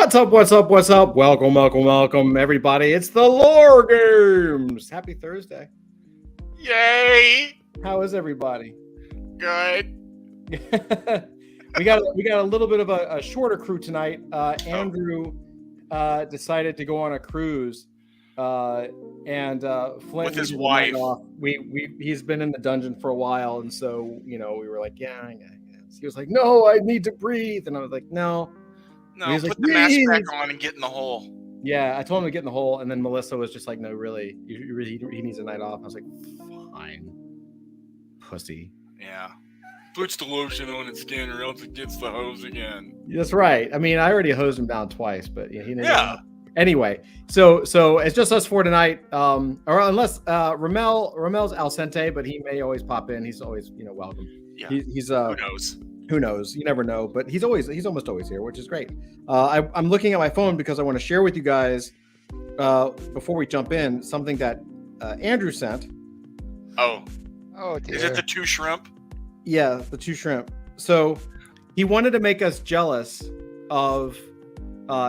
What's up? What's up? What's up? Welcome, welcome, welcome, everybody. It's the Lore Games. Happy Thursday. Yay! How is everybody? Good. we got a little bit of a shorter crew tonight. Andrew decided to go on a cruise, and Flint With his needed a wife. night off. He's been in the dungeon for a while, and so we were like, yeah. He was like, no, I need to breathe, and I was like, no. No, He's put like, the mask "Please." back on and get in the hole. Yeah, I told him to get in the hole, and then Melissa was just like, no, really, he needs a night off. I was like, fine, pussy. Yeah. Puts the lotion on its skin or else it gets the hose again. That's right. I mean, I already hosed him down twice, but he didn't. Yeah. Anyway, so it's just us four tonight. Or unless Ramel's al sente, but he may always pop in. He's always welcome. Yeah. He's Who knows? Who knows? You never know, but he's almost always here, which is great. I'm looking at my phone because I want to share with you guys before we jump in something that Andrew sent. Oh, dear. is it the 2 shrimp? Yeah, the 2 shrimp. So he wanted to make us jealous of.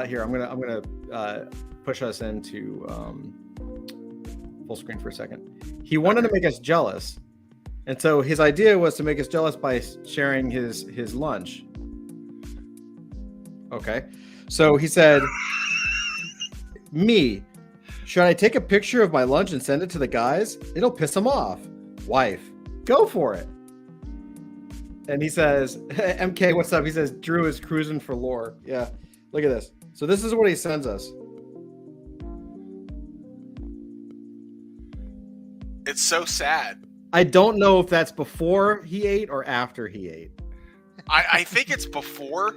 Here, I'm gonna push us into full screen for a second. He wanted to make us jealous. And so his idea was to make us jealous by sharing his lunch. Okay. So he said, me, should I take a picture of my lunch and send it to the guys? It'll piss them off. Wife, go for it. And he says, MK, what's up? He says, Drew is cruising for lore. Yeah. Look at this. So this is what he sends us. It's so sad. I don't know if that's before he ate or after he ate. I think it's before,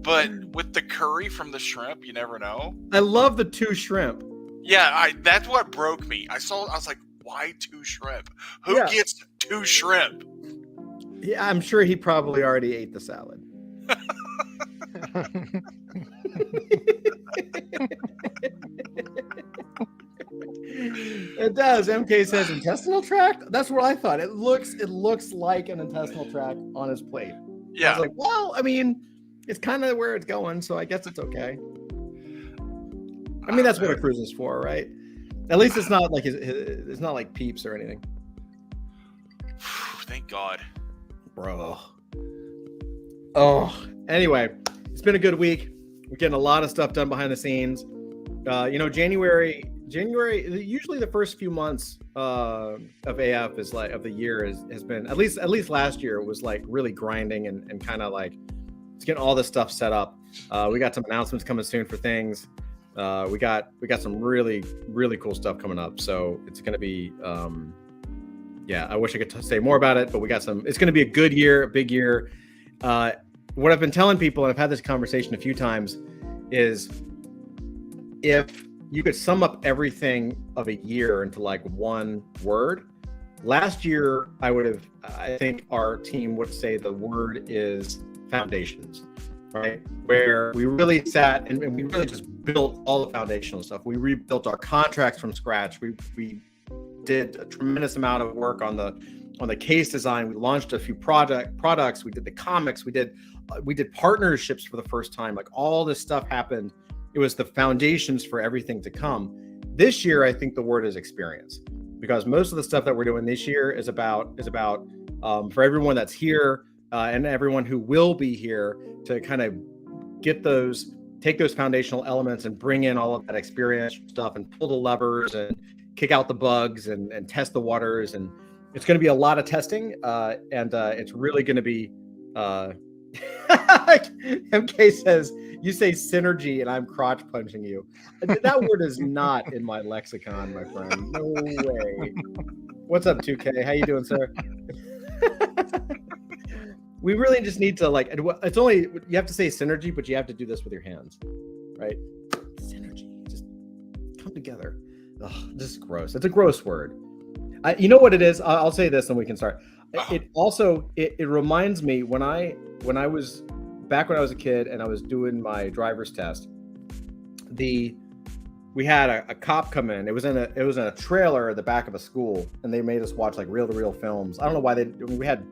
but with the curry from the shrimp, you never know. I love the 2 shrimp. Yeah, that's what broke me. I was like, why 2 shrimp? Who gets 2 shrimp? Yeah, I'm sure he probably already ate the salad. It does. MK says intestinal tract. That's what I thought. It looks like an intestinal tract on his plate. Yeah. I was like, well, I mean, it's kind of where it's going, so I guess it's okay. I mean, that's what a cruise is for, right? At least it's not like it's not like Peeps or anything. Thank God, bro. Oh, anyway, it's been a good week. We're getting a lot of stuff done behind the scenes. January. Usually the first few months of AF is like of the year has been at least last year it was like really grinding and kind of like it's getting all this stuff set up. We got some announcements coming soon for things. We got some really really cool stuff coming up. So it's gonna be I wish I could say more about it, but we got some. It's gonna be a good year, a big year. What I've been telling people, and I've had this conversation a few times, is if you could sum up everything of a year into like one word. Last year, I think our team would say the word is foundations, right? Where we really sat and we really just built all the foundational stuff. We rebuilt our contracts from scratch. We did a tremendous amount of work on the case design. We launched a few products. We did the comics. We did partnerships for the first time. Like all this stuff happened. It was the foundations for everything to come. This year, I think the word is experience, because most of the stuff that we're doing this year is about for everyone that's here and everyone who will be here to kind of take those foundational elements and bring in all of that experience stuff and pull the levers and kick out the bugs and test the waters. And it's going to be a lot of testing and it's really going to be MK says, you say synergy and I'm crotch punching you. That word is not in my lexicon, my friend. No way. What's up, 2K? How you doing, sir? We really just need to it's only, you have to say synergy, but you have to do this with your hands, right? Synergy, just come together. Ugh, this is gross. It's a gross word. You know what it is? I'll say this and we can start. It also, it reminds me when I was a kid and I was doing my driver's test, we had a cop come in. It was in a trailer at the back of a school, and they made us watch like reel-to-reel films. I don't know why we had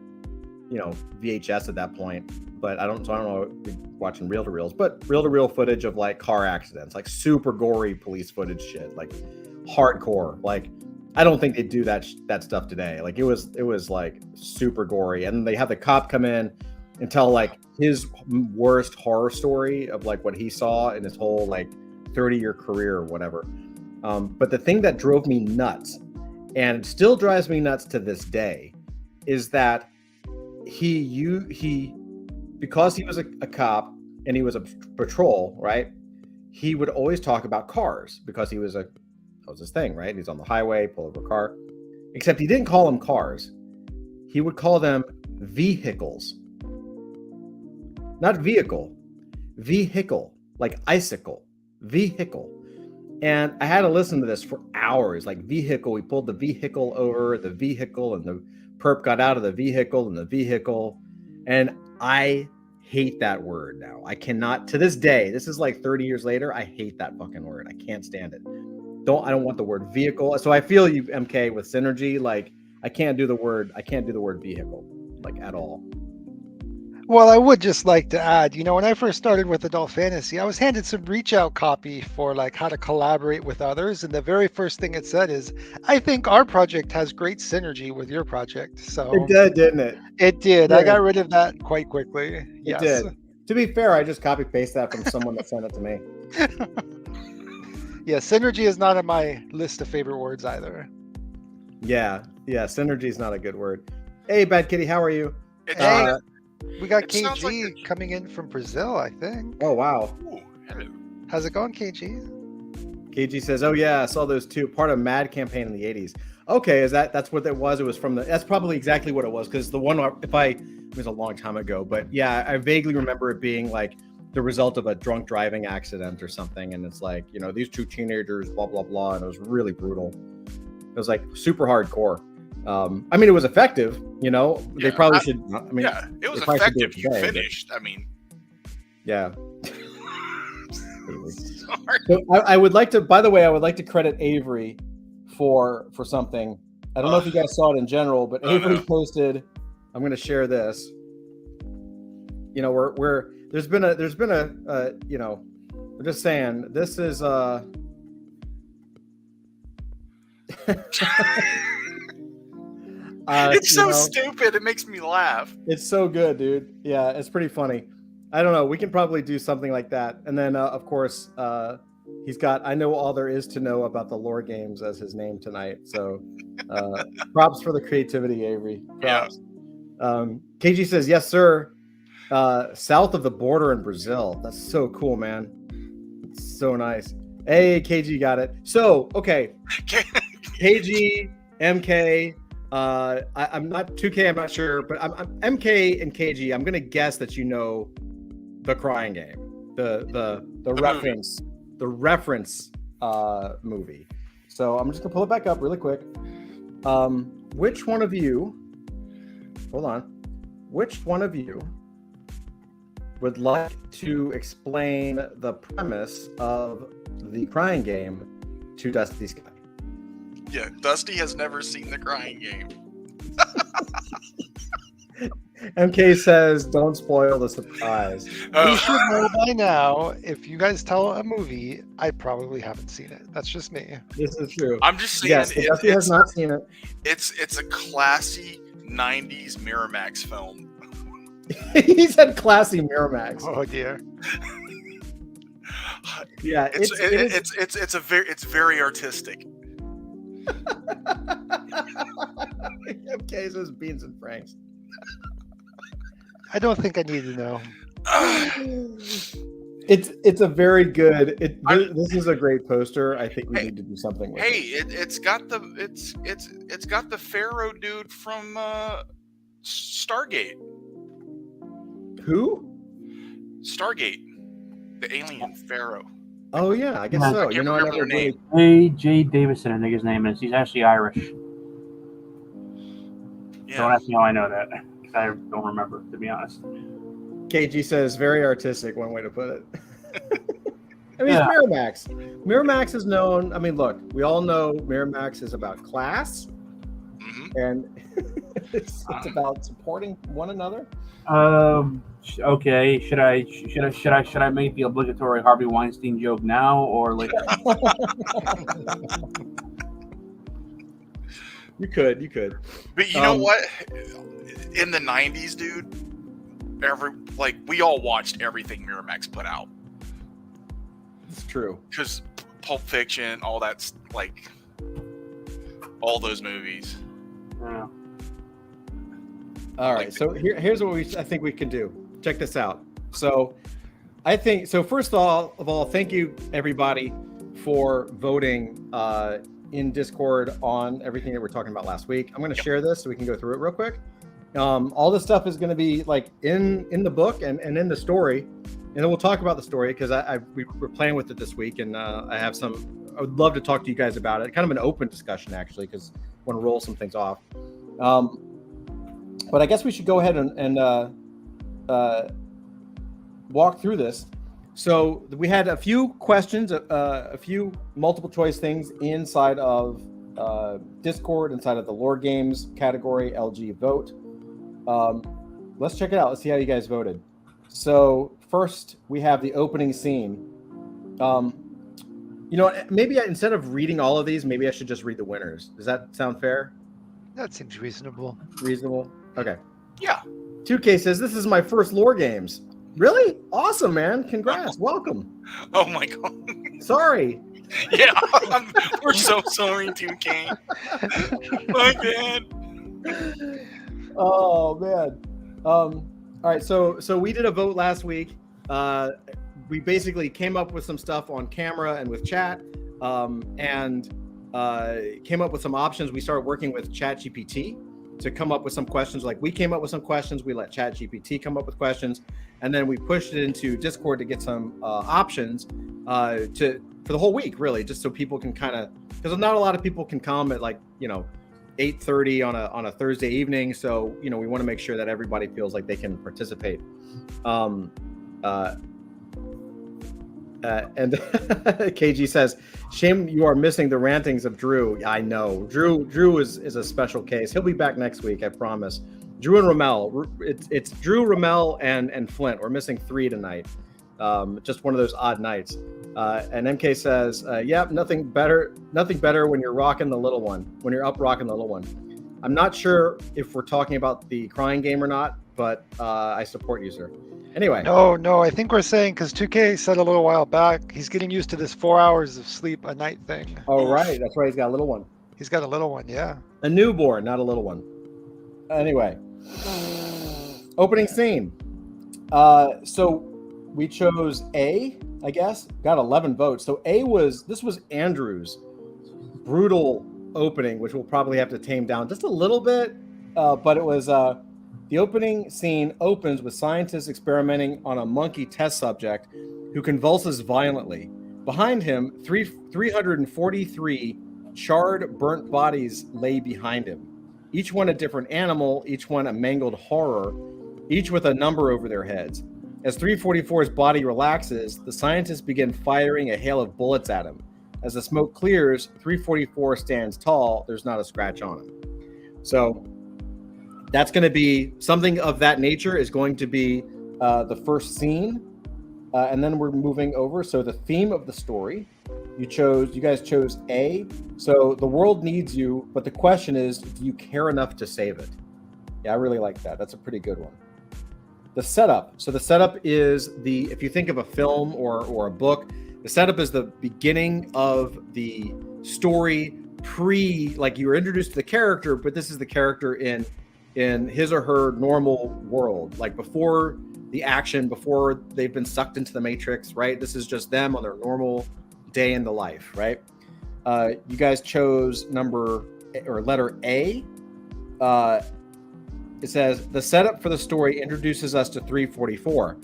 VHS at that point, but I don't know watching reel-to-reels, but reel-to-reel footage of like car accidents, like super gory police footage shit, like hardcore. Like I don't think they do that stuff today. Like it was like super gory, and they have the cop come in and tell like his worst horror story of like what he saw in his whole like 30-year career or whatever. But the thing that drove me nuts, and still drives me nuts to this day, is that he because he was a cop and he was a patrol, right? He would always talk about cars because that was his thing, right? He's on the highway, pull over a car. Except he didn't call them cars. He would call them vehicles. Not vehicle. Vehicle. Like icicle. Vehicle. And I had to listen to this for hours. Like vehicle. We pulled the vehicle over, the vehicle, and the perp got out of the vehicle and the vehicle. And I hate that word now. I cannot, to this day, this is like 30 years later, I hate that fucking word. I can't stand it. I don't want the word vehicle. So I feel you, MK, with synergy. Like I can't do the word vehicle, like at all. Well, I would just like to add, when I first started with adult fantasy, I was handed some reach out copy for like how to collaborate with others. And the very first thing it said is, I think our project has great synergy with your project. So it did, didn't it? It did. I got rid of that quite quickly. Yes. It did. To be fair, I just copy paste that from someone that sent it to me. Yeah, synergy is not on my list of favorite words either. Yeah, synergy is not a good word. Hey, Bad Kitty, how are you? We got KG coming in from Brazil, I think. Oh, wow. Ooh, hello. How's it going, KG? KG says, oh, yeah, I saw those two. Part of Mad campaign in the 80s. Okay, that's what it was? It was that's probably exactly what it was, because the one, it was a long time ago, but yeah, I vaguely remember it being like the result of a drunk driving accident or something. And it's like, these two teenagers, blah, blah, blah. And it was really brutal. It was like super hardcore. I mean, it was effective, they probably should. Yeah, it was effective. You finished. Yeah. Sorry. So I would like to credit Avery for something. I don't know if you guys saw it in general, but Avery posted, I'm going to share this. There's been a we're just saying this is it's so stupid. It makes me laugh. It's so good, dude. Yeah, it's pretty funny. I don't know. We can probably do something like that. And then, of course, he's got I know all there is to know about the lore games as his name tonight. So props for the creativity, Avery. Props. Yeah. KG says, yes, sir. South of the border in Brazil. That's so cool, man. It's so nice. Hey, KG got it. So, okay. KG, MK, I'm not 2K, I'm not sure, but I'm MK and KG. I'm gonna guess that the crying game, the reference, the reference movie. So I'm just gonna pull it back up really quick. Which one of you? Hold on. Which one of you would like to explain the premise of the crying game to Dusty Sky? Yeah, Dusty has never seen the crying game. MK says, don't spoil the surprise. You should know by now, if you guys tell a movie, I probably haven't seen it. That's just me. This is true. I'm just saying, yes, Dusty has not seen it. It's a classy 90s Miramax film. He said classy Miramax. Oh dear. Yeah, it's very artistic. MK says beans and franks. I don't think I need to know. It's a very good. This is a great poster. I think we need to do something with it. It's got the Pharaoh dude from Stargate. Who? Stargate, the alien Pharaoh. Oh yeah, I guess so. I never name. A.J. Davison, I think his name is. He's actually Irish. Yeah. Don't ask me how I know that, because I don't remember, to be honest. KG says very artistic. One way to put it. I mean, it's Miramax. Miramax is known. I mean, look, we all know Miramax is about class, and It's about supporting one another. Okay. Should I make the obligatory Harvey Weinstein joke now or later? You could. But you know what? In the 90s, dude, we all watched everything Miramax put out. It's true. Because Pulp Fiction, all that's like all those movies. Yeah. All right, so here's what I think we can do. Check this out. So I think first of all, thank you everybody for voting in Discord on everything that we're talking about last week. I'm going to share this so we can go through it real quick. All this stuff is going to be like in the book and in the story, and then we'll talk about the story because we're playing with it this week, and I would love to talk to you guys about it. Kind of an open discussion actually, because I want to roll some things off. But I guess we should go ahead and walk through this. So we had a few questions, a few multiple choice things inside of Discord, inside of the Lore Games category, LG Vote. Let's check it out. Let's see how you guys voted. So first, we have the opening scene. Maybe instead of reading all of these, maybe I should just read the winners. Does that sound fair? That seems reasonable. Reasonable? Okay. Yeah. 2K says, this is my first Lore Games. Really? Awesome, man. Congrats. Welcome. Oh, my God. Sorry. Yeah. We're so sorry, 2K. My bad. Oh, man. All right. So we did a vote last week. We basically came up with some stuff on camera and with chat, and came up with some options. We started working with ChatGPT to come up with some questions. Like we came up with some questions, we let ChatGPT come up with questions, and then we pushed it into Discord to get some options for the whole week, really, just so people can kind of, because not a lot of people can come at 8:30 on a Thursday evening. So we want to make sure that everybody feels like they can participate. And KG says, shame you are missing the rantings of Drew. I know. Drew is a special case. He'll be back next week, I promise. Drew and Ramel. It's Drew, Ramel, and Flint. We're missing 3 tonight. Just one of those odd nights. And MK says, nothing better when you're rocking the little one. When you're up rocking the little one. I'm not sure if we're talking about the crying game or not, but I support you, sir. Anyway. No, I think we're saying, because 2K said a little while back, he's getting used to this 4 hours of sleep a night thing. Oh, right. That's right. He's got a little one. He's got a little one, yeah. A newborn, not a little one. Anyway. Opening scene. So we chose A, I guess. Got 11 votes. So this was Andrew's brutal opening, which we'll probably have to tame down just a little bit. But it was... The opening scene opens with scientists experimenting on a monkey test subject who convulses violently. Behind him, 343 charred, burnt bodies lay behind him. Each one a different animal, each one a mangled horror, each with a number over their heads. As 344's body relaxes, the scientists begin firing a hail of bullets at him. As the smoke clears, 344 stands tall. There's not a scratch on him. So that's going to be something of that nature is going to be the first scene. And then we're moving over. So the theme of the story, you guys chose A. So the world needs you, but the question is, do you care enough to save it? Yeah, I really like that. That's a pretty good one. The setup. So the setup is if you think of a film or a book, the setup is the beginning of the story like you were introduced to the character, but this is the character in his or her normal world, like before the action, before they've been sucked into the Matrix, right? This is just them on their normal day in the life, right? You guys chose letter A. It says, the setup for the story introduces us to 344,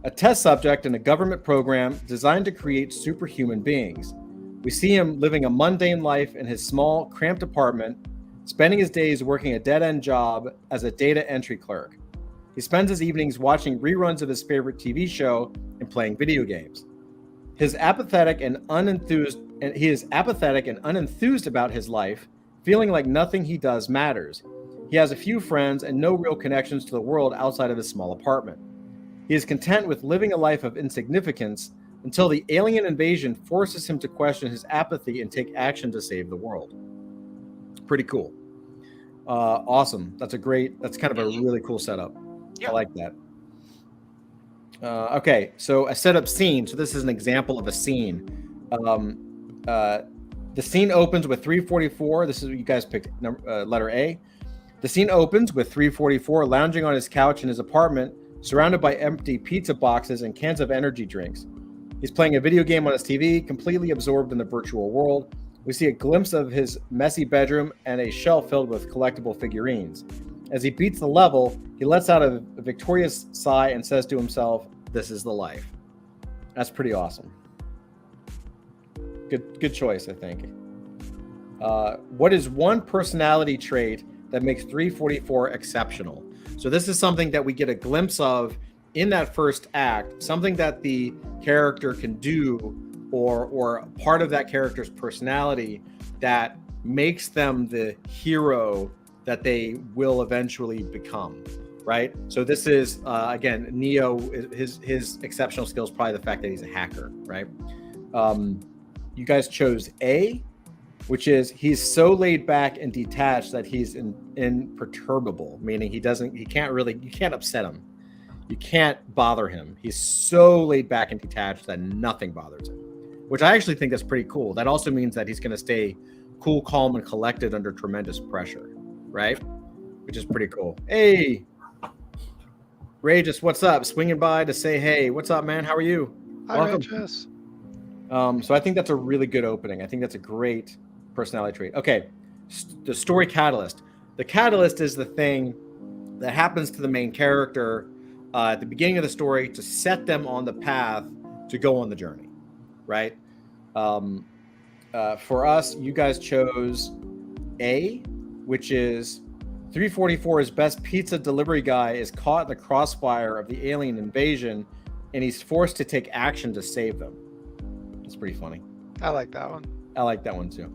a test subject in a government program designed to create superhuman beings. We see him living a mundane life in his small, cramped apartment, spending his days working a dead-end job as a data entry clerk. He spends his evenings watching reruns of his favorite TV show and playing video games. He is apathetic and unenthused about his life, feeling like nothing he does matters. He has a few friends and no real connections to the world outside of his small apartment. He is content with living a life of insignificance until the alien invasion forces him to question his apathy and take action to save the world. Pretty cool. Awesome. That's kind of a really cool setup. Yeah. I like that. Okay, so a setup scene. So this is an example of a scene. The scene opens with 344. This is what you guys picked, letter A. The scene opens with 344 lounging on his couch in his apartment, surrounded by empty pizza boxes and cans of energy drinks. He's playing a video game on his TV, completely absorbed in the virtual world. We see a glimpse of his messy bedroom and a shelf filled with collectible figurines. As he beats the level, he lets out a victorious sigh and says to himself, "This is the life." That's pretty awesome. Good choice, I think. What is one personality trait that makes 344 exceptional? So this is something that we get a glimpse of in that first act, something that the character can do or part of that character's personality that makes them the hero that they will eventually become, right? So this is, again, Neo, his exceptional skill is probably the fact that he's a hacker, right? You guys chose A, which is he's so laid back and detached that he's imperturbable, meaning you can't upset him. You can't bother him. He's so laid back and detached that nothing bothers him, which I actually think that's pretty cool. That also means that he's going to stay cool, calm, and collected under tremendous pressure, right? Which is pretty cool. Hey, Rageous, what's up? Swinging by to say hey. What's up, man? How are you? Hi, Welcome. Rageous. So I think that's a really good opening. I think that's a great personality trait. Okay, the story catalyst. The catalyst is the thing that happens to the main character at the beginning of the story to set them on the path to go on the journey, right? For us, you guys chose A, which is 344's best pizza delivery guy is caught in the crossfire of the alien invasion, and he's forced to take action to save them. It's pretty funny. I like that one. I like that one too.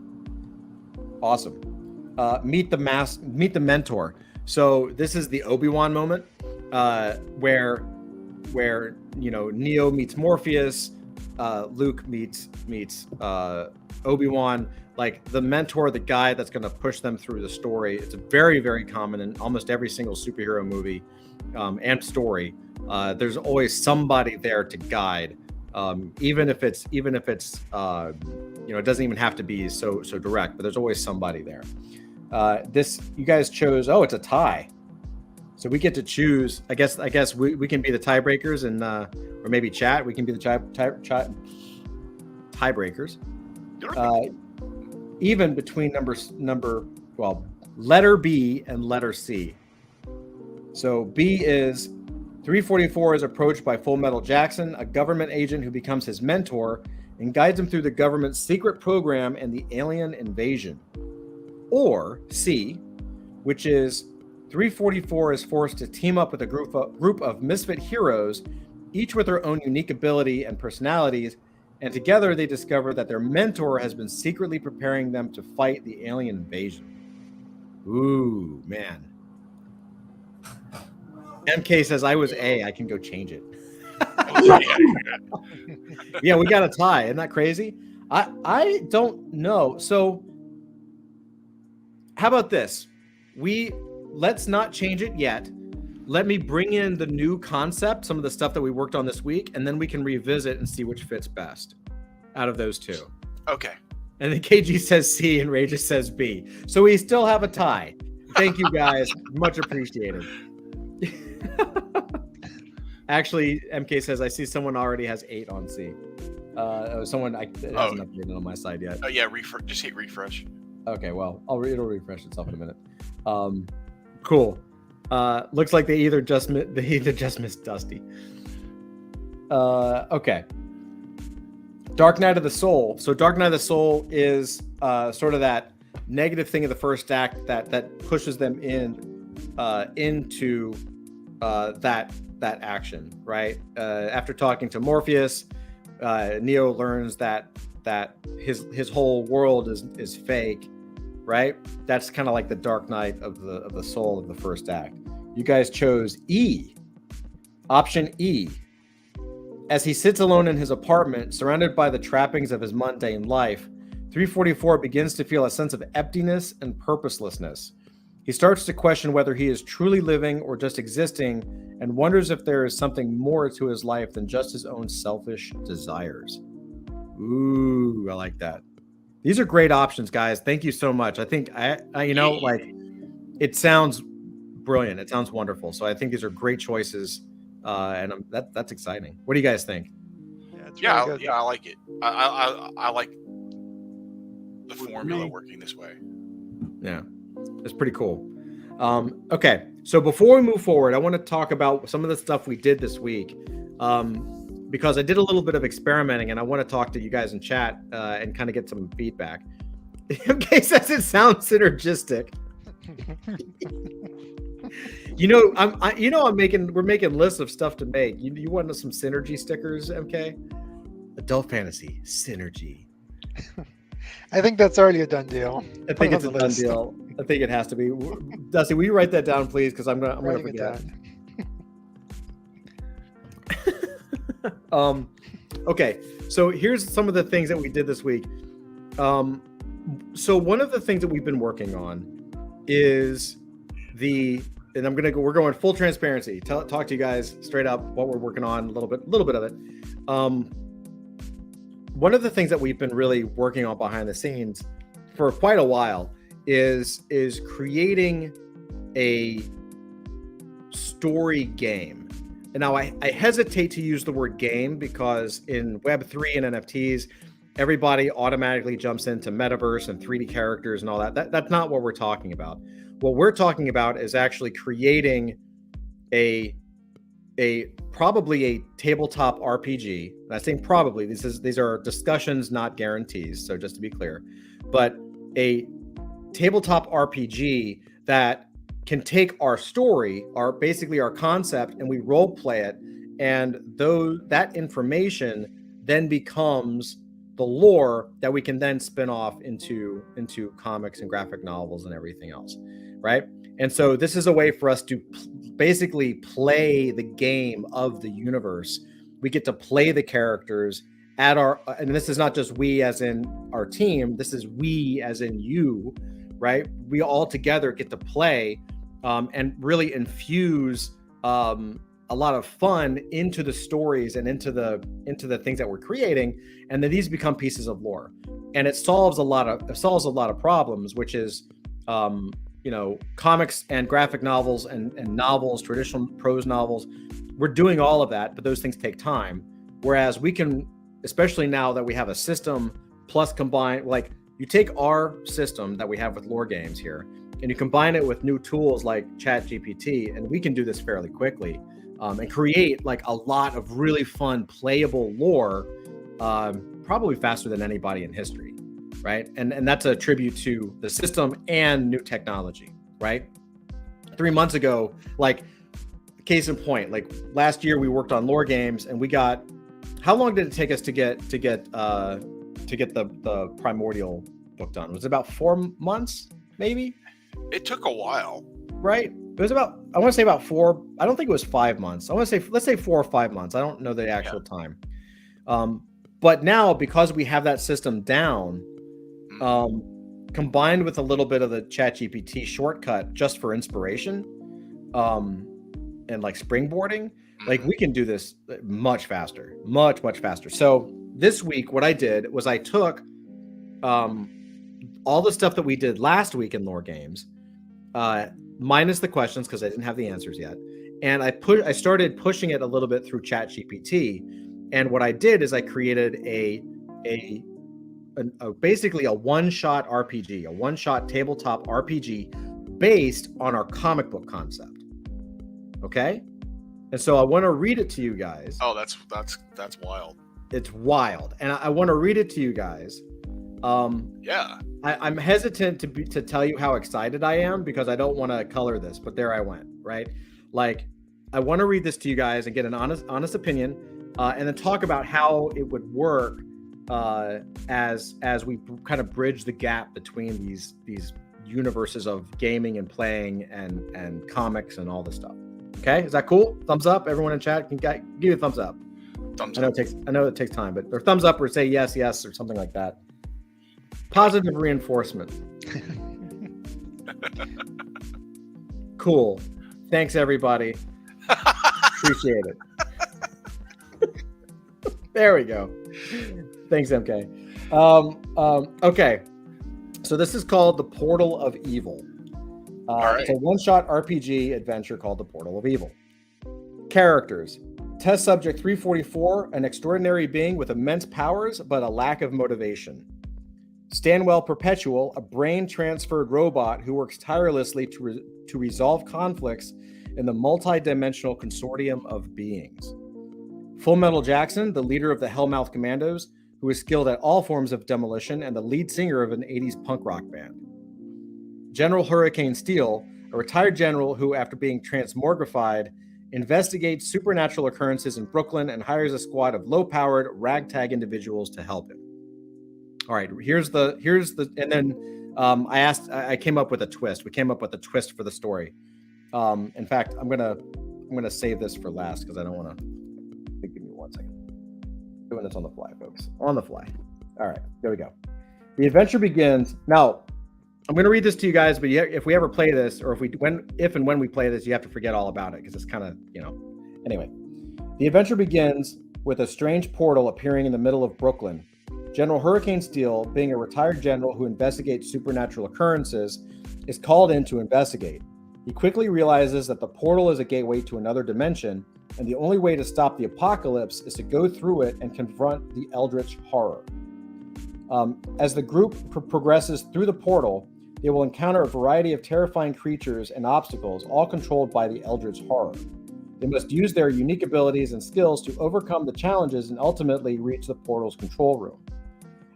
Awesome. Meet the mentor. So this is the Obi-Wan moment, where Neo meets Morpheus, Luke meets Obi-Wan. Like the mentor, the guy that's going to push them through the story. It's very, very common in almost every single superhero movie and story. There's always somebody there to guide. Even if it's it doesn't even have to be so direct, but there's always somebody there. This you guys chose. Oh, it's a tie, so we get to choose. I guess we can be the tiebreakers and or maybe chat. We can be the tiebreakers. Even between letter B and letter C. So B is 344 is approached by Full Metal Jackson, a government agent who becomes his mentor and guides him through the government's secret program and the alien invasion. Or C, which is 344 is forced to team up with a group of misfit heroes, each with their own unique ability and personalities, and together they discover that their mentor has been secretly preparing them to fight the alien invasion. Ooh, man. MK says, I was A. I can go change it. Yeah, we got a tie. Isn't that crazy? I don't know. So how about this? Let's not change it yet. Let me bring in the new concept, some of the stuff that we worked on this week, and then we can revisit and see which fits best out of those two. Okay. And then KG says C and Rageous says B. So we still have a tie. Thank you guys. Much appreciated. Actually, MK says, I see someone already has 8 on C. Someone hasn't updated on my side yet. Oh, yeah. Just hit refresh. Okay, well, it'll refresh itself in a minute. Cool. Looks like they either just missed Dusty. Okay. Dark Night of the Soul. So Dark Night of the Soul is sort of that negative thing of the first act that pushes them into that action, right? After talking to Morpheus, Neo learns that his whole world is fake, right? That's kind of like the dark night of the soul of the first act. You guys chose E, option E. As he sits alone in his apartment, surrounded by the trappings of his mundane life, 344 begins to feel a sense of emptiness and purposelessness. He starts to question whether he is truly living or just existing, and wonders if there is something more to his life than just his own selfish desires. Ooh, I like that. These are great options, guys. Thank you so much. I think it sounds brilliant. It sounds wonderful. So I think these are great choices, and that's exciting. What do you guys think? Yeah, it's really good. I like it. I like the formula working this way. Yeah, it's pretty cool. Okay, so before we move forward, I want to talk about some of the stuff we did this week, because I did a little bit of experimenting, and I want to talk to you guys in chat and kind of get some feedback. MK says it sounds synergistic. We're making lists of stuff to make. You want some synergy stickers, MK? Adult fantasy synergy. I think that's already a done deal. I think it's a done deal. I think it has to be. Dusty, will you write that down, please? Because I'm gonna forget. Okay, so here's some of the things that we did this week. So one of the things that we've been working on is we're going full transparency. Talk to you guys straight up what we're working on, a little bit of it. One of the things that we've been really working on behind the scenes for quite a while is creating a story game. And now I hesitate to use the word game because in Web3 and NFTs, everybody automatically jumps into metaverse and 3D characters and all that. That's not what we're talking about. What we're talking about is actually creating probably a tabletop RPG. And I think probably these are discussions, not guarantees. So just to be clear, but a tabletop RPG that can take our story, our concept, and we role play it. And that information then becomes the lore that we can then spin off into comics and graphic novels and everything else, right? And so this is a way for us to basically play the game of the universe. We get to play the characters and this is not just we as in our team, this is we as in you, right? We all together get to play and really infuse a lot of fun into the stories and into the things that we're creating, and then these become pieces of lore, and it solves a lot of problems, which is comics and graphic novels and novels, traditional prose novels. We're doing all of that, but those things take time. Whereas we can, especially now that we have a system plus combine, like you take our system that we have with lore games here and you combine it with new tools like ChatGPT, and we can do this fairly quickly and create like a lot of really fun playable lore, probably faster than anybody in history. Right. And that's a tribute to the system and new technology. Right. 3 months ago, like case in point, like last year we worked on lore games and we got, how long did it take us to get the primordial book done? Was it about 4 months, maybe? It took a while. Right. It was about, I want to say about 4. I don't think it was 5 months. I want to say, let's say 4 or 5 months. I don't know the actual time. But now because we have that system down, combined with a little bit of the ChatGPT shortcut just for inspiration, and like springboarding, like we can do this much faster. So this week, what I did was I took all the stuff that we did last week in lore games, minus the questions because I didn't have the answers yet, and I started pushing it a little bit through ChatGPT. And what I did is I created basically a one-shot RPG, a one-shot tabletop RPG based on our comic book concept. Okay? And so I want to read it to you guys. Oh, that's wild. It's wild. And I want to read it to you guys. Yeah. I'm hesitant to tell you how excited I am because I don't want to color this, but there I went, right? Like, I want to read this to you guys and get an honest opinion, and then talk about how it would work as we kind of bridge the gap between these universes of gaming and playing and comics and all this stuff. Okay, is that cool? Thumbs up. Everyone in chat can give you a thumbs up. Thumbs I know up. it takes time, but or thumbs up or say yes or something like that. Positive reinforcement. Cool. Thanks everybody. Appreciate it. There we go. Thanks, MK. Okay. So this is called The Portal of Evil. right. It's a one-shot RPG adventure called The Portal of Evil. Characters. Test subject 344, an extraordinary being with immense powers, but a lack of motivation. Stanwell Perpetual, a brain-transferred robot who works tirelessly to resolve conflicts in the multi-dimensional consortium of beings. Full Metal Jackson, the leader of the Hellmouth Commandos, who is skilled at all forms of demolition and the lead singer of an 80s punk rock band. General Hurricane Steel, a retired general who, after being transmogrified, investigates supernatural occurrences in Brooklyn and hires a squad of low-powered, ragtag individuals to help him. All right, here's the, and then I came up with a twist. We came up with a twist for the story. In fact, I'm gonna save this for last because I don't want to. Give me 1 second. Doing this on the fly, folks. On the fly. All right, there we go. The adventure begins now. I'm going to read this to you guys, but if we ever play this, or if and when we play this, you have to forget all about it because it's kind of, Anyway, the adventure begins with a strange portal appearing in the middle of Brooklyn. General Hurricane Steel, being a retired general who investigates supernatural occurrences, is called in to investigate. He quickly realizes that the portal is a gateway to another dimension, and the only way to stop the apocalypse is to go through it and confront the eldritch horror. As the group progresses through the portal, they will encounter a variety of terrifying creatures and obstacles, all controlled by the eldritch horror. They must use their unique abilities and skills to overcome the challenges and ultimately reach the portal's control room.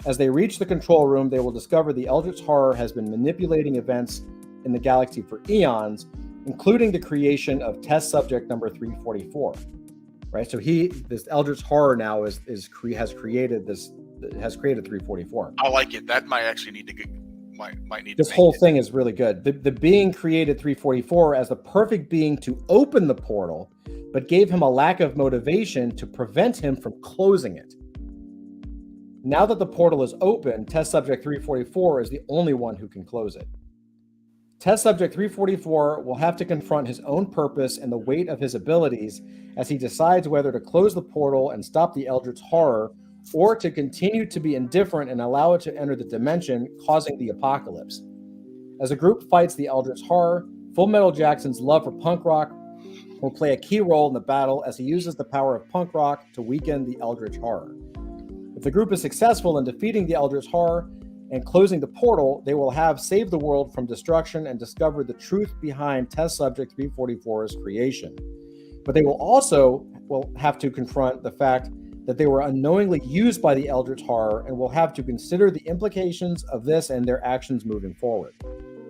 As they reach the control room, they will discover the eldritch horror has been manipulating events in the galaxy for eons, including the creation of test subject number 344. Right, so this eldritch horror now has created 344. I like it. That might actually need to get. Might need. This whole thing is really good. The being created 344 as the perfect being to open the portal, but gave him a lack of motivation to prevent him from closing it. Now that the portal is open, test subject 344 is the only one who can close it. Test subject 344 will have to confront his own purpose and the weight of his abilities as he decides whether to close the portal and stop the eldritch horror, or to continue to be indifferent and allow it to enter the dimension, causing the apocalypse. As the group fights the eldritch horror, Full Metal Jackson's love for punk rock will play a key role in the battle as he uses the power of punk rock to weaken the eldritch horror. If the group is successful in defeating the eldritch horror and closing the portal, they will have saved the world from destruction and discovered the truth behind test subject 344's creation. But they will also have to confront the fact that they were unknowingly used by the eldritch horror and will have to consider the implications of this and their actions moving forward.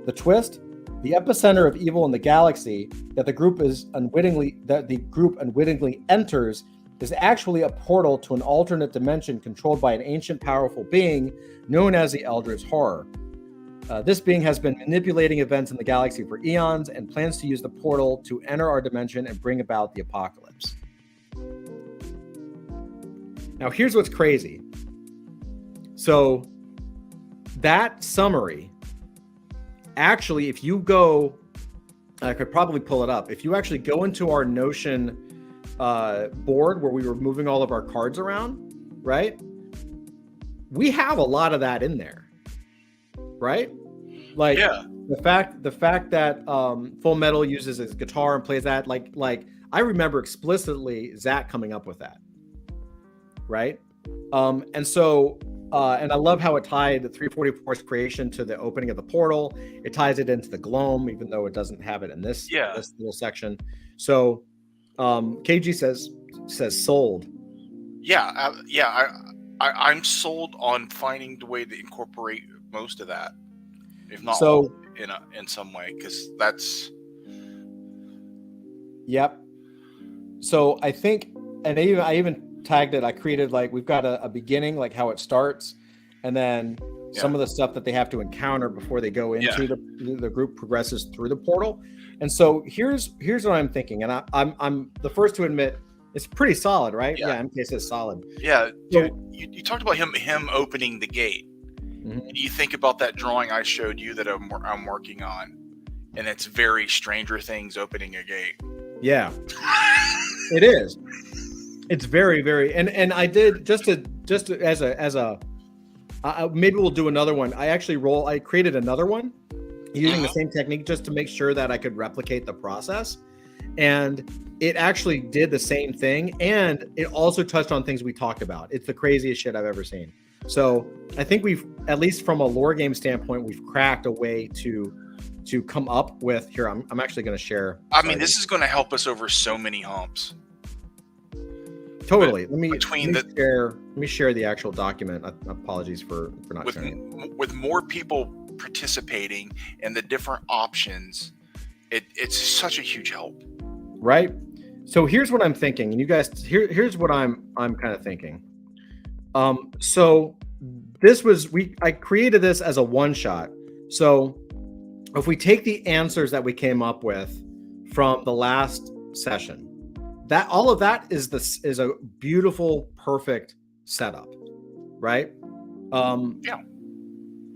The twist: the epicenter of evil in the galaxy that the group unwittingly enters is actually a portal to an alternate dimension controlled by an ancient powerful being known as the eldritch horror. This being has been manipulating events in the galaxy for eons and plans to use the portal to enter our dimension and bring about the apocalypse. Now, here's what's crazy. So that summary, actually, if you go, I could probably pull it up. If you actually go into our Notion board where we were moving all of our cards around, right? We have a lot of that in there, right? Like the fact that Full Metal uses his guitar and plays that, like I remember explicitly Zach coming up with that. Right. And so and I love how it tied the 344's creation to the opening of the portal. It ties it into the gloam, even though it doesn't have it in this little section. So KG says sold. I'm sold on finding the way to incorporate most of that, if not so all, in some way, because that's. Yep. So I think, and I even tagged it. I created like we've got a beginning, like how it starts, and then some of the stuff that they have to encounter before they go into the group progresses through the portal. And so here's what I'm thinking, and I'm the first to admit it's pretty solid, right? Yeah, MK says solid. Yeah, So, dude, you talked about him opening the gate. Mhm. You think about that drawing I showed you that I'm working on, and it's very Stranger Things opening a gate. Yeah, it is. It's very, very, and I did just as a maybe we'll do another one. I created another one using the same technique just to make sure that I could replicate the process, and it actually did the same thing, and it also touched on things we talked about. It's the craziest shit I've ever seen. So I think we've, at least from a lore game standpoint, we've cracked a way to come up with here. I'm actually going to share. I mean, this is going to help us over so many humps. Totally. But Let me share the actual document. Apologies for not sharing it. With more people participating and the different options, it's such a huge help. Right. So here's what I'm thinking, and you guys, here's what I'm kind of thinking. So this was I created this as a one shot. So if we take the answers that we came up with from the last session, that all of that is a beautiful, perfect setup, right?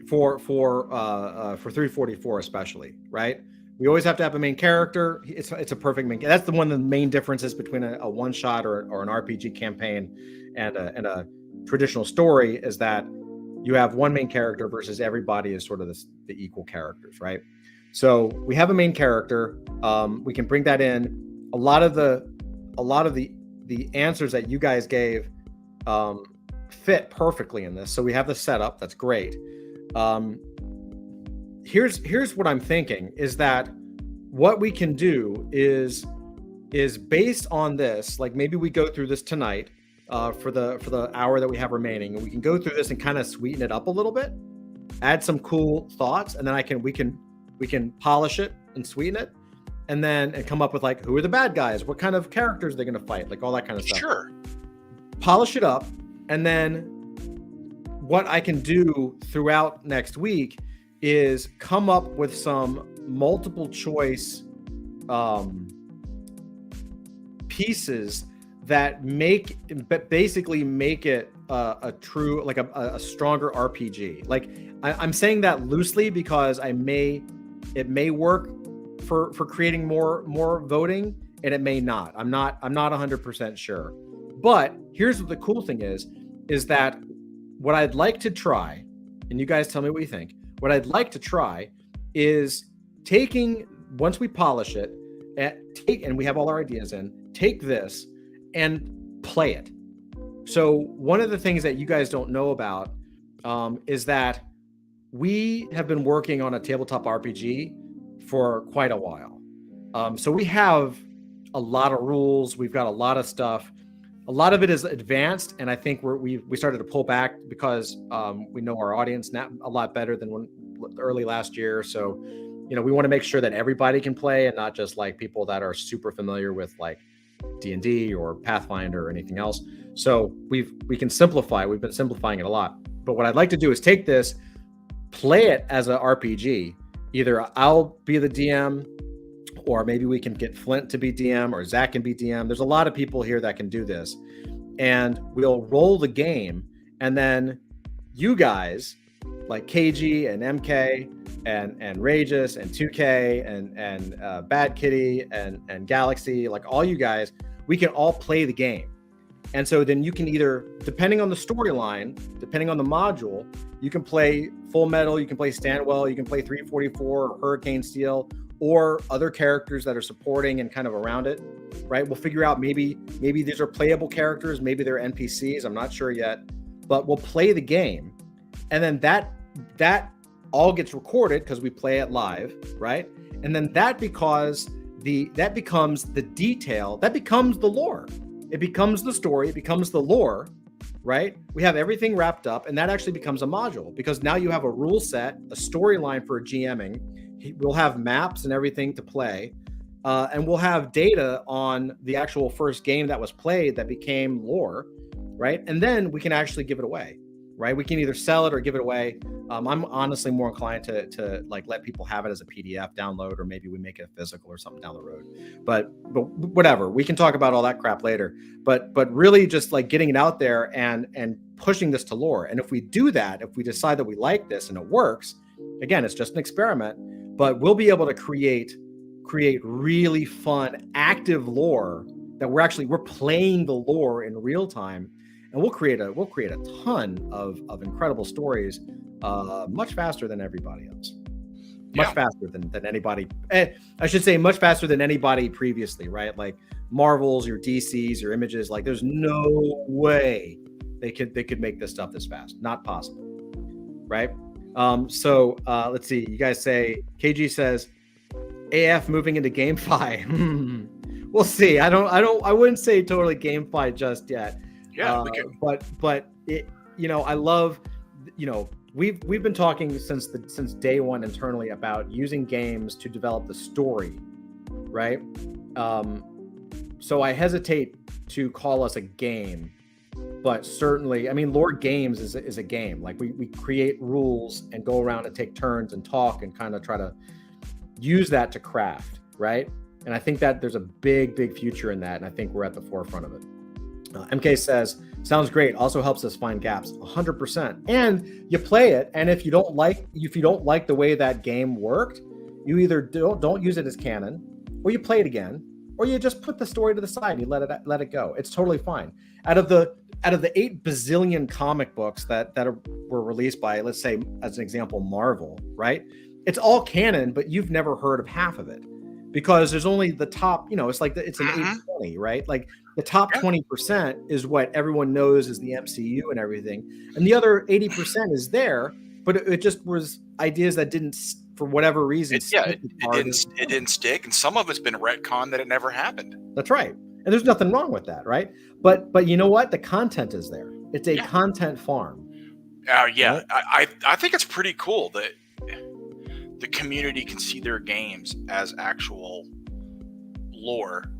For 344 especially, right? We always have to have a main character. It's a perfect main. That's one of the main differences between a one shot or an RPG campaign and a traditional story is that you have one main character versus everybody is sort of the equal characters, right? So we have a main character. We can bring that in. A lot of the answers that you guys gave fit perfectly in this. So we have the setup. That's great. Here's what I'm thinking is that what we can do is based on this, like maybe we go through this tonight for the hour that we have remaining, and we can go through this and kind of sweeten it up a little bit, add some cool thoughts, and then we can polish it and sweeten it, and come up with like, who are the bad guys, what kind of characters they're going to fight, like all that kind of stuff. Sure. Polish it up, and then what I can do throughout next week is come up with some multiple choice pieces that basically make it a true, like a stronger RPG. Like I'm saying that loosely because it may work for creating more voting, and it may not. I'm not 100% sure. But here's what the cool thing is that what I'd like to try, and you guys tell me what you think. What I'd like to try is once we polish it, and we have all our ideas in, take this and play it. So one of the things that you guys don't know about is that we have been working on a tabletop RPG for quite a while. So we have a lot of rules. We've got a lot of stuff. A lot of it is advanced, and I think we started to pull back because we know our audience now a lot better than early last year. So, we want to make sure that everybody can play and not just like people that are super familiar with like D&D or Pathfinder or anything else. So we can simplify. We've been simplifying it a lot. But what I'd like to do is take this, play it as an RPG. Either I'll be the DM, or maybe we can get Flint to be DM, or Zach can be DM. There's a lot of people here that can do this. And we'll roll the game, and then you guys, like KG and MK and Rageous and 2K and Bad Kitty and Galaxy, like all you guys, we can all play the game. And so then you can either, depending on the storyline, depending on the module, you can play Full Metal, you can play Stanwell, you can play 344 or Hurricane Steel, or other characters that are supporting and kind of around it, right? We'll figure out maybe these are playable characters, maybe they're NPCs, I'm not sure yet, but we'll play the game. And then that all gets recorded because we play it live, right? And then that becomes the detail, that becomes the lore. It becomes the story, it becomes the lore, right? We have everything wrapped up, and that actually becomes a module because now you have a rule set, a storyline for GMing. We'll have maps and everything to play, and we'll have data on the actual first game that was played that became lore, right? And then we can actually give it away, right? We can either sell it or give it away. I'm honestly more inclined to like let people have it as a PDF download, or maybe we make it physical or something down the road. But whatever, we can talk about all that crap later. But really just like getting it out there and pushing this to lore. And if we do that, if we decide that we like this and it works, again, it's just an experiment, but we'll be able to create really fun, active lore that we're playing the lore in real time, and we'll create a ton of incredible stories, much faster than everybody else, much faster than anybody. I should say much faster than anybody previously, right? Like Marvels, your DCs, your Images. Like there's no way they could make this stuff this fast. Not possible, right? So let's see. You guys say KG says AF moving into GameFi. We'll see. I wouldn't say totally GameFi just yet. Yeah, we can. But it, I love, we've been talking since day one internally about using games to develop the story, right? So I hesitate to call us a game, but certainly, I mean, Lord Games is a game. Like we create rules and go around and take turns and talk and kind of try to use that to craft, right? And I think that there's a big future in that, and I think we're at the forefront of it. MK says, sounds great. Also helps us find gaps. 100%. And you play it, and if you don't like the way that game worked, you either don't use it as canon, or you play it again, or you just put the story to the side and you let it go. It's totally fine. Out of the 8 bazillion comic books that were released by, let's say, as an example, Marvel, right? It's all canon, but you've never heard of half of it because there's only the top, it's like it's an 80-20, right? Like the top 20% is what everyone knows is the MCU and everything. And the other 80% is there, but it just was ideas that didn't, for whatever reason. It didn't stick. And some of it's been retconned that it never happened. That's right. And there's nothing wrong with that, right? But you know what? The content is there. It's a content farm. Right? I think it's pretty cool that the community can see their games as actual lore,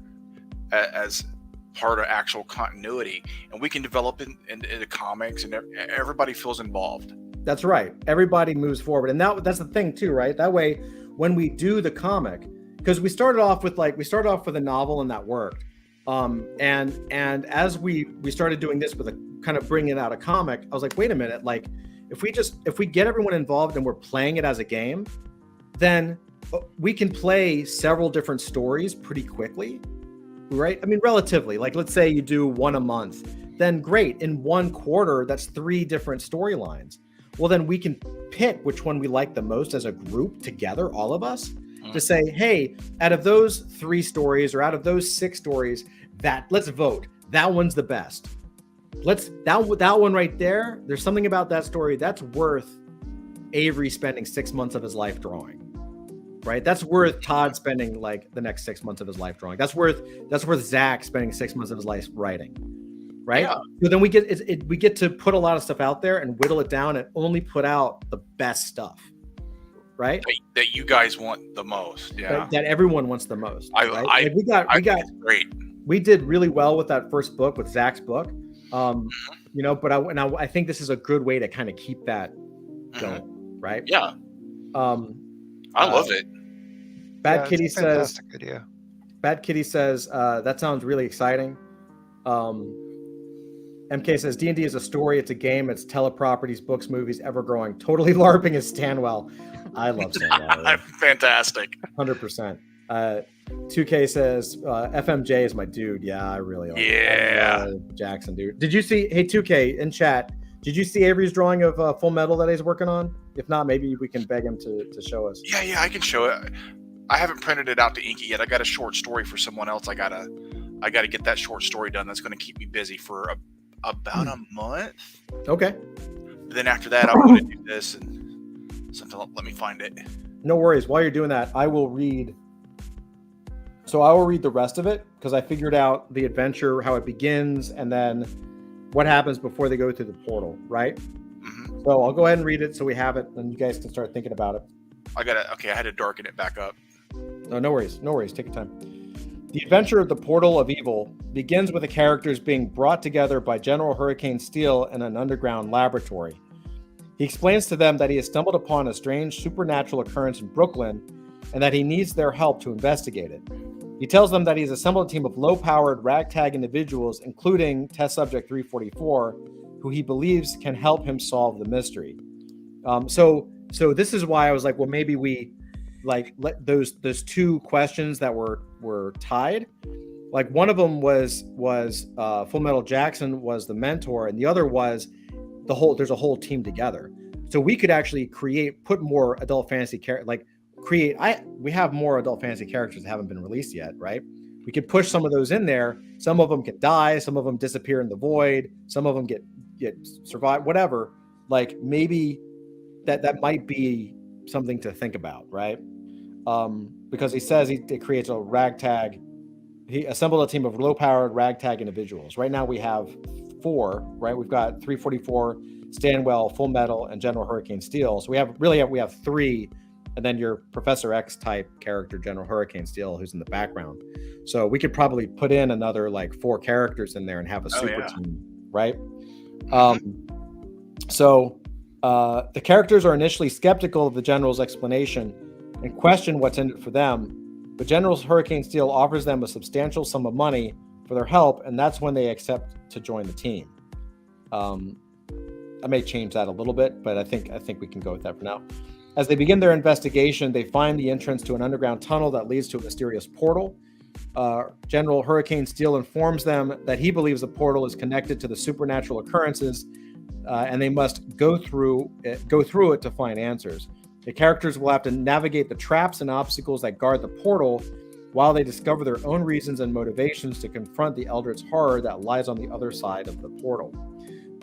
as part of actual continuity, and we can develop into comics, and everybody feels involved. That's right. Everybody moves forward, and that's the thing too, right? That way, when we do the comic, because we started off with a novel and that worked, and as we started doing this with a kind of bringing out a comic, I was like, wait a minute, like if we get everyone involved and we're playing it as a game, then we can play several different stories pretty quickly, right? I mean, relatively, like let's say you do one a month, then great. In one quarter, that's 3 different storylines. Well, then we can pick which one we like the most as a group together, all of us, to say, hey, out of those 3 stories or out of those 6 stories, let's vote. That one's the best. That one right there, there's something about that story that's worth Avery spending 6 months of his life drawing, right? That's worth Todd spending like the next 6 months of his life drawing. That's worth Zach spending 6 months of his life writing, right? Yeah. So then we get to put a lot of stuff out there and whittle it down and only put out the best stuff, right? That you guys want the most, yeah. That everyone wants the most. Right? We got great. We did really well with that first book, with Zach's book. But I think this is a good way to kind of keep that going, right? Yeah. I love it. Bad Kitty says, fantastic idea. Bad Kitty says, that sounds really exciting. MK says, D&D is a story, it's a game, it's teleproperties, books, movies, ever growing. Totally LARPing is Stanwell. I love Stanwell. Fantastic. 100%. 2K says, FMJ is my dude. Yeah, I really like Jackson, dude. Did you see, hey, 2K in chat, did you see Avery's drawing of Full Metal that he's working on? If not, maybe we can beg him to show us. Yeah, I can show it. I haven't printed it out to ink it yet. I got a short story for someone else. I gotta get that short story done. That's going to keep me busy for about a month. Okay. But then after that, I'm going to do this and something. Let me find it. No worries. While you're doing that, I will read the rest of it because I figured out the adventure, how it begins, and then what happens before they go through the portal, right? Mm-hmm. So I'll go ahead and read it so we have it, and you guys can start thinking about it. I had to darken it back up. No worries. Take your time. The adventure of the Portal of Evil begins with the characters being brought together by General Hurricane Steel in an underground laboratory. He explains to them that he has stumbled upon a strange supernatural occurrence in Brooklyn and that he needs their help to investigate it. He tells them that he's assembled a team of low-powered ragtag individuals, including Test Subject 344, who he believes can help him solve the mystery. So this is why I was like, well, maybe we like let those two questions that were tied. Like one of them was Full Metal Jackson was the mentor, and the other was there's a whole team together. So we could actually put more adult fantasy we have more adult fantasy characters that haven't been released yet, right? We could push some of those in there. Some of them could die, some of them disappear in the void, some of them get survive, whatever. Like maybe that might be something to think about, right? Because he says it creates a ragtag. He assembled a team of low-powered ragtag individuals. Right now we have 4, right? We've got 344, Stanwell, Full Metal, and General Hurricane Steel. So we have 3, and then your Professor X type character, General Hurricane Steel, who's in the background. So we could probably put in another like 4 characters in there and have a super team, right? So the characters are initially skeptical of the General's explanation and question what's in it for them, but General Hurricane Steel offers them a substantial sum of money for their help, and that's when they accept to join the team. I may change that a little bit, but I think we can go with that for now. As they begin their investigation, they find the entrance to an underground tunnel that leads to a mysterious portal. General Hurricane Steel informs them that he believes the portal is connected to the supernatural occurrences, and they must go through it to find answers. The characters will have to navigate the traps and obstacles that guard the portal while they discover their own reasons and motivations to confront the eldritch horror that lies on the other side of the portal.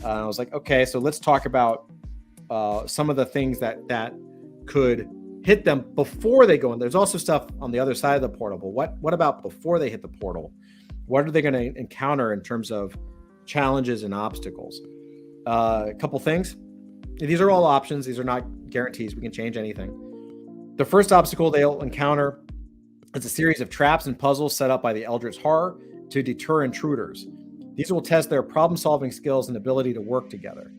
I was like, okay, so let's talk about some of the things that could hit them before they go in. There's also stuff on the other side of the portal, but what about before they hit the portal? What are they going to encounter in terms of challenges and obstacles? A couple things. These are all options. These are not guarantees. We can change anything. The first obstacle they'll encounter is a series of traps and puzzles set up by the eldritch horror to deter intruders. These will test their problem-solving skills and ability to work together.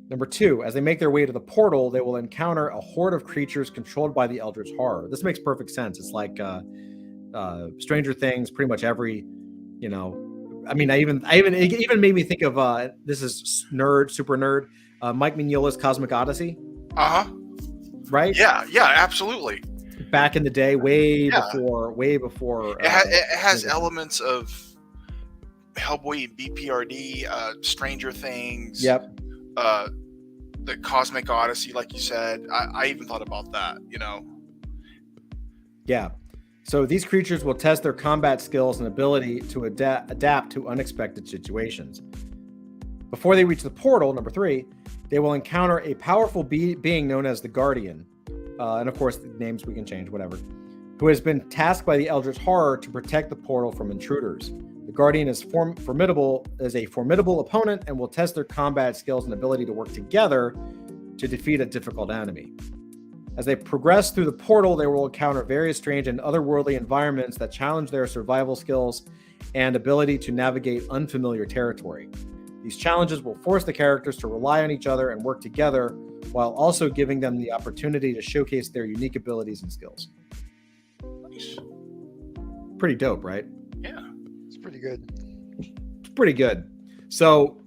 Number 2, as they make their way to the portal, they will encounter a horde of creatures controlled by the eldritch horror. This makes perfect sense. It's like Stranger Things. Pretty much every, I even made me think of this is super nerd. Mike Mignola's Cosmic Odyssey. Right? Yeah, absolutely. Back in the day, way before. It has elements of Hellboy and BPRD, Stranger Things. Yep. The Cosmic Odyssey, like you said. I even thought about that, Yeah. So these creatures will test their combat skills and ability to adapt to unexpected situations. Before they reach the portal, number 3, they will encounter a powerful being known as the Guardian. And of course, the names we can change, whatever. Who has been tasked by the eldritch horror to protect the portal from intruders. The Guardian is a formidable opponent and will test their combat skills and ability to work together to defeat a difficult enemy. As they progress through the portal, they will encounter various strange and otherworldly environments that challenge their survival skills and ability to navigate unfamiliar territory. These challenges will force the characters to rely on each other and work together, while also giving them the opportunity to showcase their unique abilities and skills. Nice. Pretty dope, right? Yeah. It's pretty good. It's pretty good. So,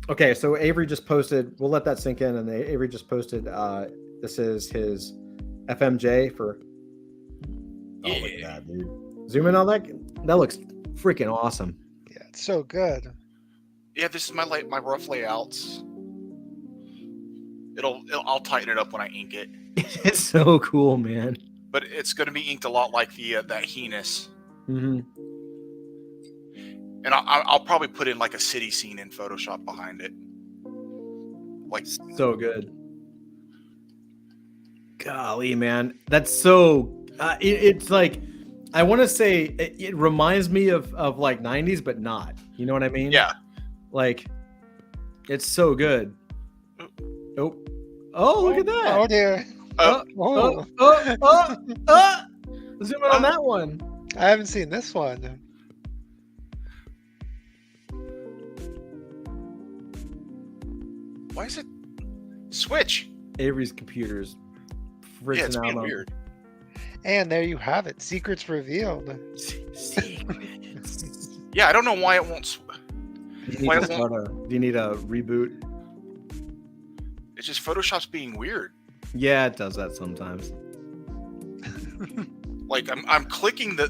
okay, so Avery just posted, we'll let that sink in, and Avery just posted, this is his FMJ for, look at that, dude. Zoom in on that. That looks freaking awesome. Yeah, it's so good. Yeah, this is my rough layouts. I'll tighten it up when I ink it. It's so cool, man. But it's going to be inked a lot like that heinous. Mm-hmm. And I'll probably put in like a city scene in Photoshop behind it. Like so good. Golly, man, that's so. It's like, I want to say it reminds me of like 90s, but not. You know what I mean? Yeah. Like, it's so good. Oh, look at that. Oh dear. Zoom in on that one. I haven't seen this one. Why is it Switch? Avery's computer's Yeah, it's fritzing being out on weird. And there you have it. Secrets revealed. Yeah, I don't know why it won't. Do you need a reboot? It's just Photoshop's being weird. Yeah, it does that sometimes. Like I'm clicking the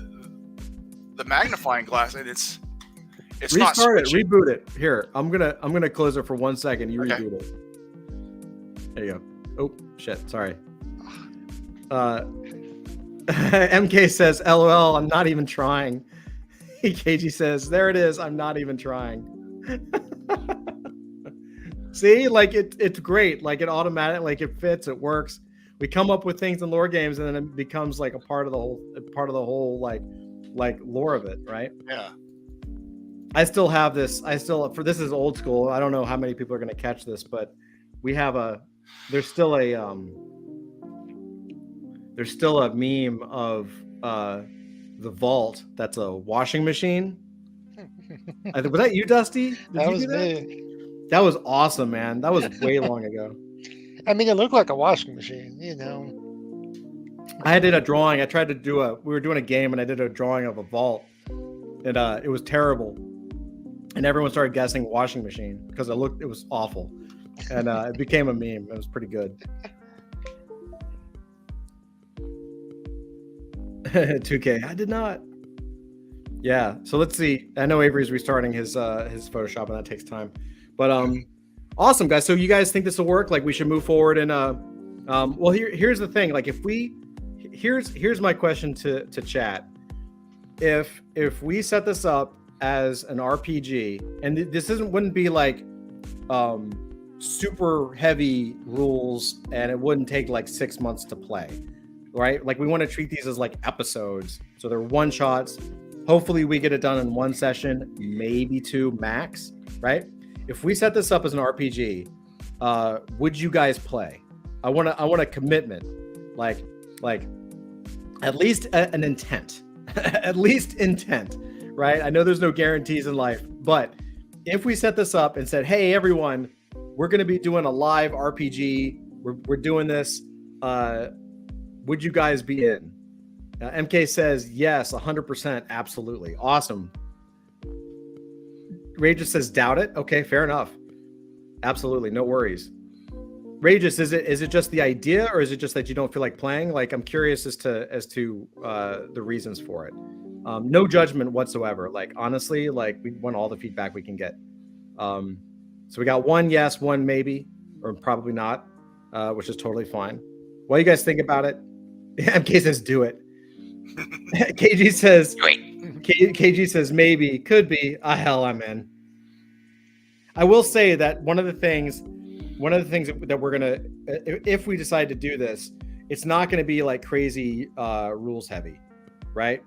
magnifying glass and it's not Restart it, switching. reboot it. Here, I'm gonna close it for 1 second. You Okay. reboot it. There you go. Oh shit, sorry. MK says, "LOL, I'm not even trying." KG says, "There it is. I'm not even trying." See, like it's great. Like it automatic, like it fits, it works. We come up with things in lore games, and then it becomes like a part of the whole like lore of it, right? Yeah. I still have this. This is old school. I don't know how many people are going to catch this, but we have there's still a meme of the vault that's a washing machine. Was that you, Dusty? That was me. That was awesome, man. That was way long ago. I mean, it looked like a washing machine, you know. I did a drawing. We were doing a game, and I did a drawing of a vault, and it was terrible. And everyone started guessing washing machine because it was awful, and it became a meme. It was pretty good. 2K. I did not. Yeah. So let's see. I know Avery's restarting his Photoshop, and that takes time. But awesome, guys. So you guys think this will work? Like we should move forward and well, here's the thing. Like here's my question to chat. If we set this up as an RPG, and this wouldn't be like super heavy rules, and it wouldn't take like 6 months to play, right? Like we want to treat these as like episodes, so they're one shots. Hopefully we get it done in one session, maybe 2 max, right? If we set this up as an RPG, would you guys play? I want a commitment, like at least an intent, at least intent, right? I know there's no guarantees in life, but if we set this up and said, "Hey, everyone, we're going to be doing a live RPG. We're doing this. Would you guys be in?" MK says yes, 100%, absolutely, awesome. Rageous says doubt it. Okay, fair enough. Absolutely, no worries. Rageous, is it just the idea, or is it just that you don't feel like playing? Like I'm curious as to the reasons for it. No judgment whatsoever. Like honestly, like we want all the feedback we can get. So we got 1 yes, 1 maybe, or probably not, which is totally fine. What do you guys think about it? MK says do it. KG says KG says maybe, could be. Hell, I'm in. I will say that one of the things that we're gonna, if we decide to do this, it's not gonna be like crazy rules heavy, right?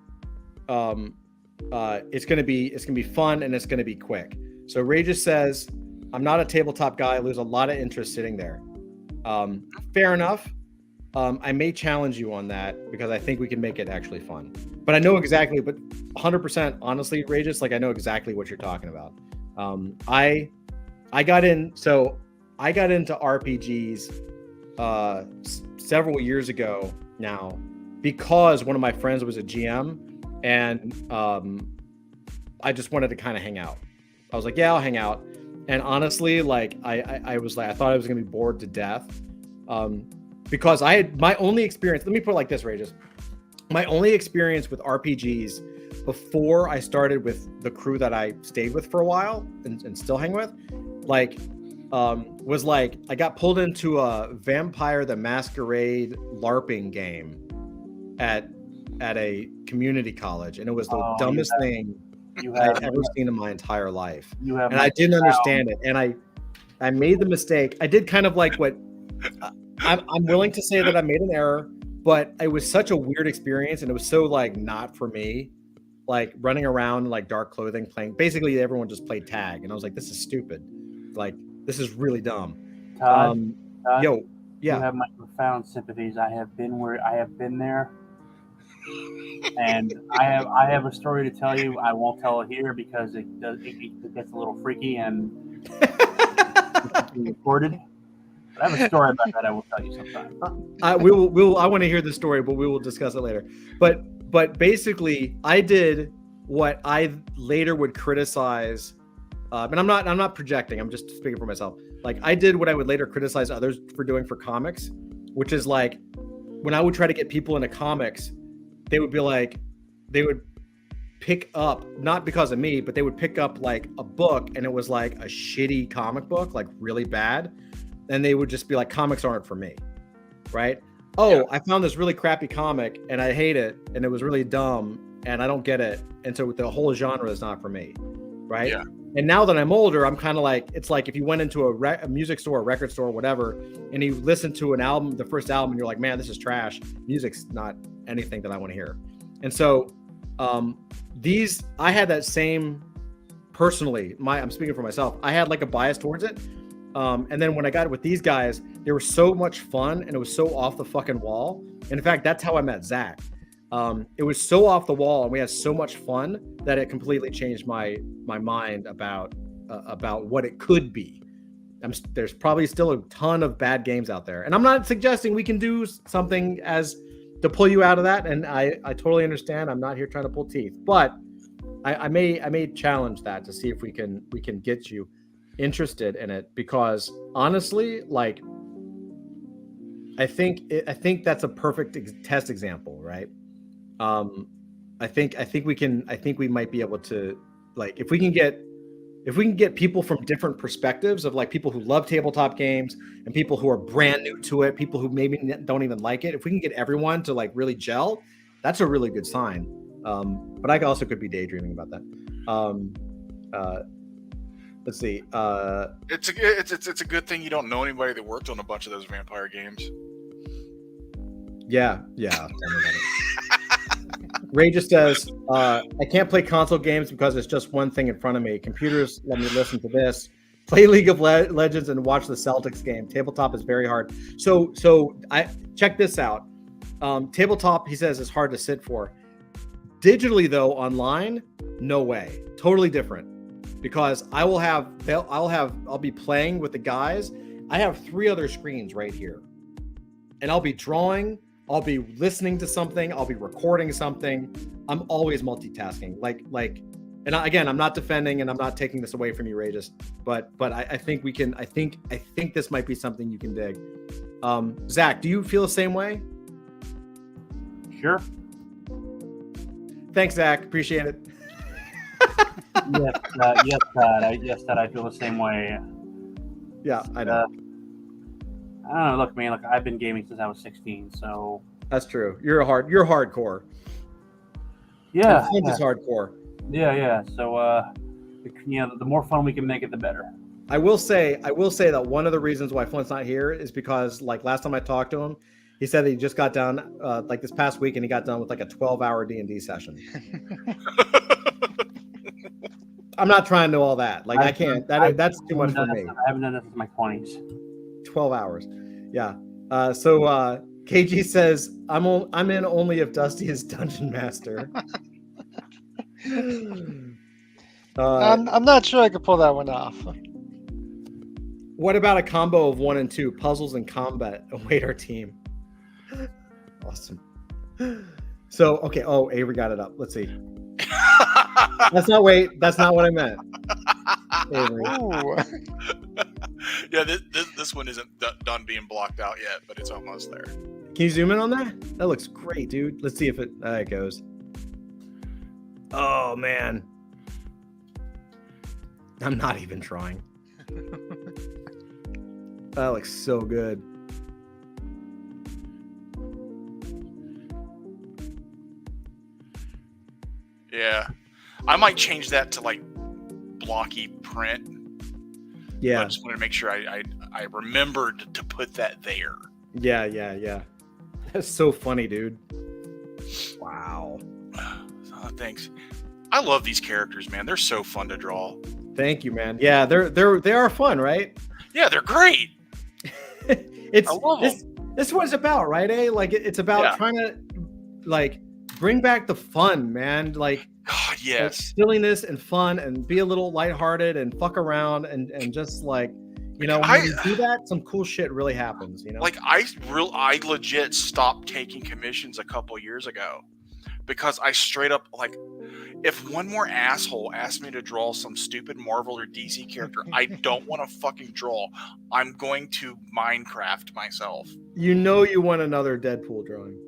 It's gonna be fun and it's gonna be quick. So Rageous says, I'm not a tabletop guy. I lose a lot of interest sitting there. Fair enough. I may challenge you on that because I think we can make it actually fun. But I know exactly, but 100% honestly, Rageous, like I know exactly what you're talking about. I got into RPGs several years ago now because one of my friends was a GM, and I just wanted to kind of hang out. I was like, yeah, I'll hang out. And honestly, like I was like, I thought I was gonna be bored to death. Because I had my only experience, let me put it like this, Rageous. My only experience with RPGs before I started with the crew that I stayed with for a while and still hang with, like, was like, I got pulled into a Vampire the Masquerade LARPing game at a community college. And it was the dumbest thing I've ever seen in my entire life. And I didn't understand it. And I made the mistake. I did kind of like what... I'm willing to say that I made an error, but it was such a weird experience, and it was so like not for me. Like running around in like dark clothing, playing. Basically, everyone just played tag, and I was like, "This is stupid. Like, this is really dumb." Todd, yo, yeah. You have my profound sympathies. I have been there. And I have a story to tell you. I won't tell it here because it gets a little freaky and it's being recorded. But I have a story about that I will tell you sometime. I want to hear the story, but we will discuss it later. But basically, I did what I later would criticize, and I'm not projecting. I'm just speaking for myself. Like, I did what I would later criticize others for doing for comics, which is like, when I would try to get people into comics, they would pick up, not because of me, but they would pick up like a book, and it was like a shitty comic book, like really bad, and they would just be like, comics aren't for me, right? Oh, I found this really crappy comic and I hate it, and it was really dumb and I don't get it, and so the whole genre is not for me, right? Yeah. And now that I'm older, I'm kind of like, it's like if you went into a music store, a record store, whatever, and you listen to an album, the first album, and you're like, man, this is trash. Music's not anything that I want to hear. And so I had that same, personally, I'm speaking for myself, I had like a bias towards it. And then when I got it with these guys, they were so much fun, and it was so off the fucking wall. And in fact, that's how I met Zach. It was so off the wall, and we had so much fun that it completely changed my mind about what it could be. There's probably still a ton of bad games out there, and I'm not suggesting we can do something to pull you out of that. And I totally understand. I'm not here trying to pull teeth, but I may challenge that to see if we can get you interested in it, because honestly, like, I think that's a perfect test example, right? I think we might be able to, like, if we can get people from different perspectives, of like people who love tabletop games and people who are brand new to it, people who maybe don't even like it, if we can get everyone to like really gel, that's a really good sign. But I also could be daydreaming about that. Let's see. It's a good thing you don't know anybody that worked on a bunch of those vampire games. Yeah. Ray just says, I can't play console games because it's just one thing in front of me. Computers let me listen to this, play League of Legends, and watch the Celtics game. Tabletop is very hard. So I check this out. Tabletop, he says, is hard to sit for. Digitally though, online, no way. Totally different. Because I'll be playing with the guys. I have 3 other screens right here, and I'll be drawing, I'll be listening to something, I'll be recording something. I'm always multitasking. And again, I'm not defending, and I'm not taking this away from you, Regis, but I think we can. I think this might be something you can dig. Zach, do you feel the same way? Sure. Thanks, Zach. Appreciate it. Yes, I feel the same way. Yeah, I know. I don't know. Look, man. Look, I've been gaming since I was 16, so that's true. You're hardcore. Yeah, Flint is hardcore. Yeah. So, the more fun we can make it, the better. I will say that one of the reasons why Flint's not here is because, like, last time I talked to him, he said that he just got done, like this past week, and he got done with like a 12-hour D&D session. I'm not trying to do all that. Like, I can't. That's too much for me. I haven't done this since my 20s. 12 hours. Yeah. So KG says, I'm in only if Dusty is Dungeon Master. I'm not sure I could pull that one off. What about a combo of 1 and 2 puzzles and combat await our team? Awesome. So, okay. Oh, Avery got it up. Let's see. That's not what I meant. Avery. Yeah, this one isn't done being blocked out yet, but it's almost there. Can you zoom in on that? That looks great, dude. Let's see if it goes. Oh man, I'm not even trying. That looks so good. Yeah, I might change that to like blocky print. Yeah, I just wanted to make sure I remembered to put that there. Yeah. That's so funny, dude. Wow. Thanks. I love these characters, man. They're so fun to draw. Thank you, man. Yeah, they are fun, right? Yeah, they're great. I love them. This is what it's about, right? Like it's about trying to like bring back the fun, man. Like, God, yes. silliness and fun, and be a little lighthearted and fuck around and just like, you know, when you do that, some cool shit really happens. You know, like I legit stopped taking commissions a couple years ago because I straight up like, if one more asshole asked me to draw some stupid Marvel or DC character I don't want to fucking draw, I'm going to Minecraft myself. You know, you want another Deadpool drawing,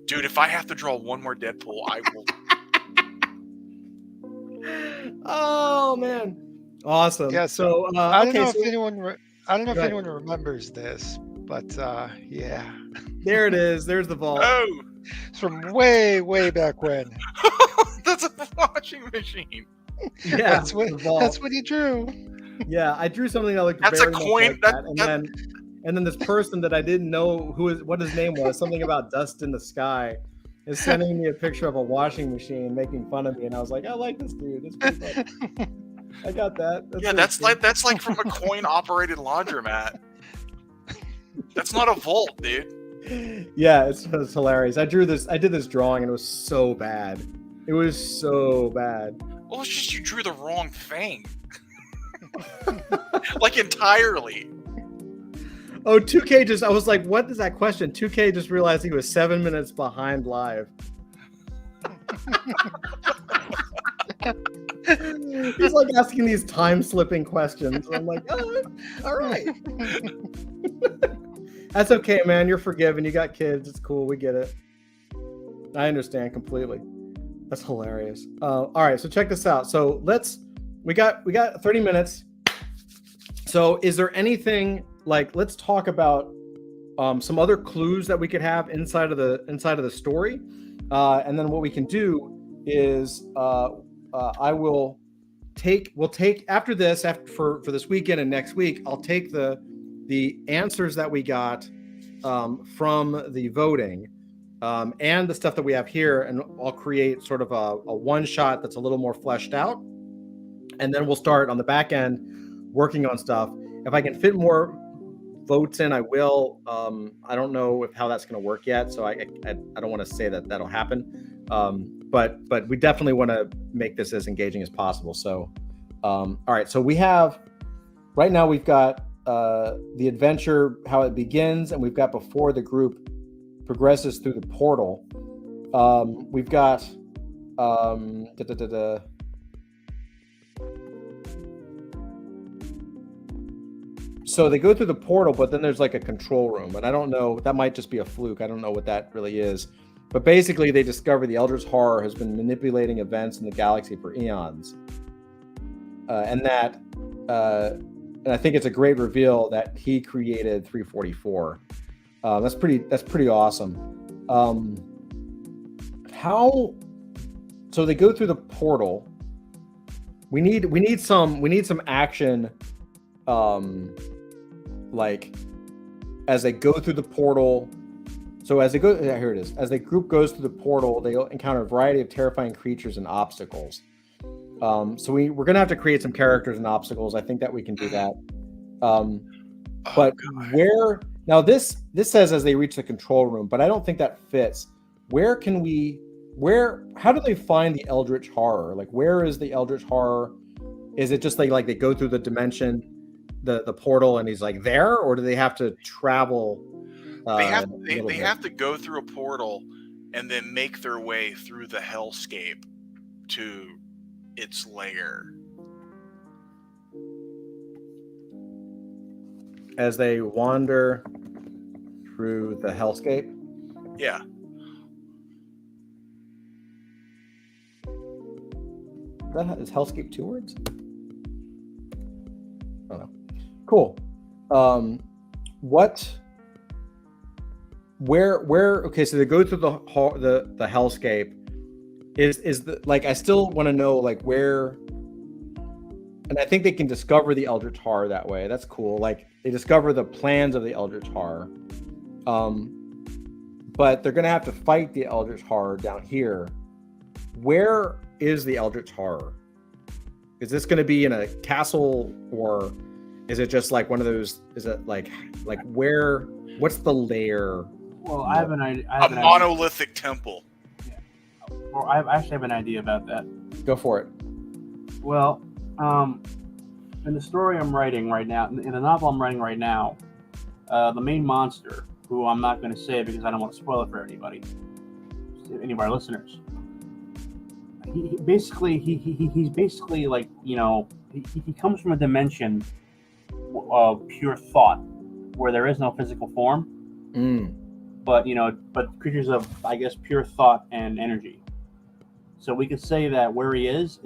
dude. If I have to draw one more Deadpool, I will. Oh man, awesome. Yeah. So I don't know if anyone remembers this, but yeah. There it is. There's the vault. Oh, it's from way back when. That's a washing machine. Yeah, that's what he drew. Yeah, I drew something that looked that's very a coin. much like that. And then this person that I didn't know what his name was, something about dust in the sky, is sending me a picture of a washing machine, making fun of me, and I was like, I like this dude. It's pretty funny. I got that. That's like from a coin-operated laundromat. That's not a vault, dude. Yeah, it's hilarious. I did this drawing, and it was so bad. It was so bad. Well, it's just you drew the wrong thing. Like entirely. Oh, 2K just, I was like, what is that question? 2K just realized he was 7 minutes behind live. He's like asking these time-slipping questions. I'm like, oh, all right. That's okay, man. You're forgiven. You got kids. It's cool. We get it. I understand completely. That's hilarious. All right, so check this out. So we got 30 minutes. So is there anything, like, let's talk about some other clues that we could have inside of the story, and then what we can do is we'll take after this, for this weekend and next week, I'll take the answers that we got from the voting and the stuff that we have here, and I'll create sort of a one shot that's a little more fleshed out, and then we'll start on the back end working on stuff. If I can fit more votes in, I will. I don't know how that's going to work yet, so I don't want to say that that'll happen. But we definitely want to make this as engaging as possible. So, all right. So we've got the adventure, how it begins, and we've got before the group progresses through the portal. We've got So they go through the portal, but then there's like a control room, and I don't know, that might just be a fluke. I don't know what that really is. But basically they discover the Eldritch Horror has been manipulating events in the galaxy for eons. And I think it's a great reveal that he created 344. That's pretty awesome. So they go through the portal. We need some action. Like as they go through the portal. So as they go, here it is. As the group goes through the portal, they encounter a variety of terrifying creatures and obstacles. So we're gonna have to create some characters and obstacles. I think that we can do that. But where now this says as they reach the control room, but I don't think that fits. How do they find the Eldritch Horror? Like, where is the Eldritch Horror? Is it just like they go through the dimension, the portal, and he's like there, or do they have to travel? They have to go through a portal and then make their way through the hellscape to its lair. As they wander through the hellscape? Yeah. Is hellscape 2 words? I don't know. Cool. Okay, so they go through the hellscape. Is the, like, I still want to know, like, where, and I think they can discover the Eldritch Horror that way. That's cool. Like, they discover the plans of the Eldritch Horror. But they're gonna have to fight the Eldritch Horror down here. Where is the Eldritch Horror? Is this gonna be in a castle, or is it just like one of those? Is it like where? What's the lair? Well, I have an idea. A monolithic temple. Yeah. Well, I actually have an idea about that. Go for it. Well, in the story I'm writing right now, in the novel I'm writing right now, the main monster, who I'm not going to say because I don't want to spoil it for anybody, any of our listeners. He's basically like, you know, he comes from a dimension of pure thought, where there is no physical form, but creatures of, I guess, pure thought and energy. So we could say that where he is,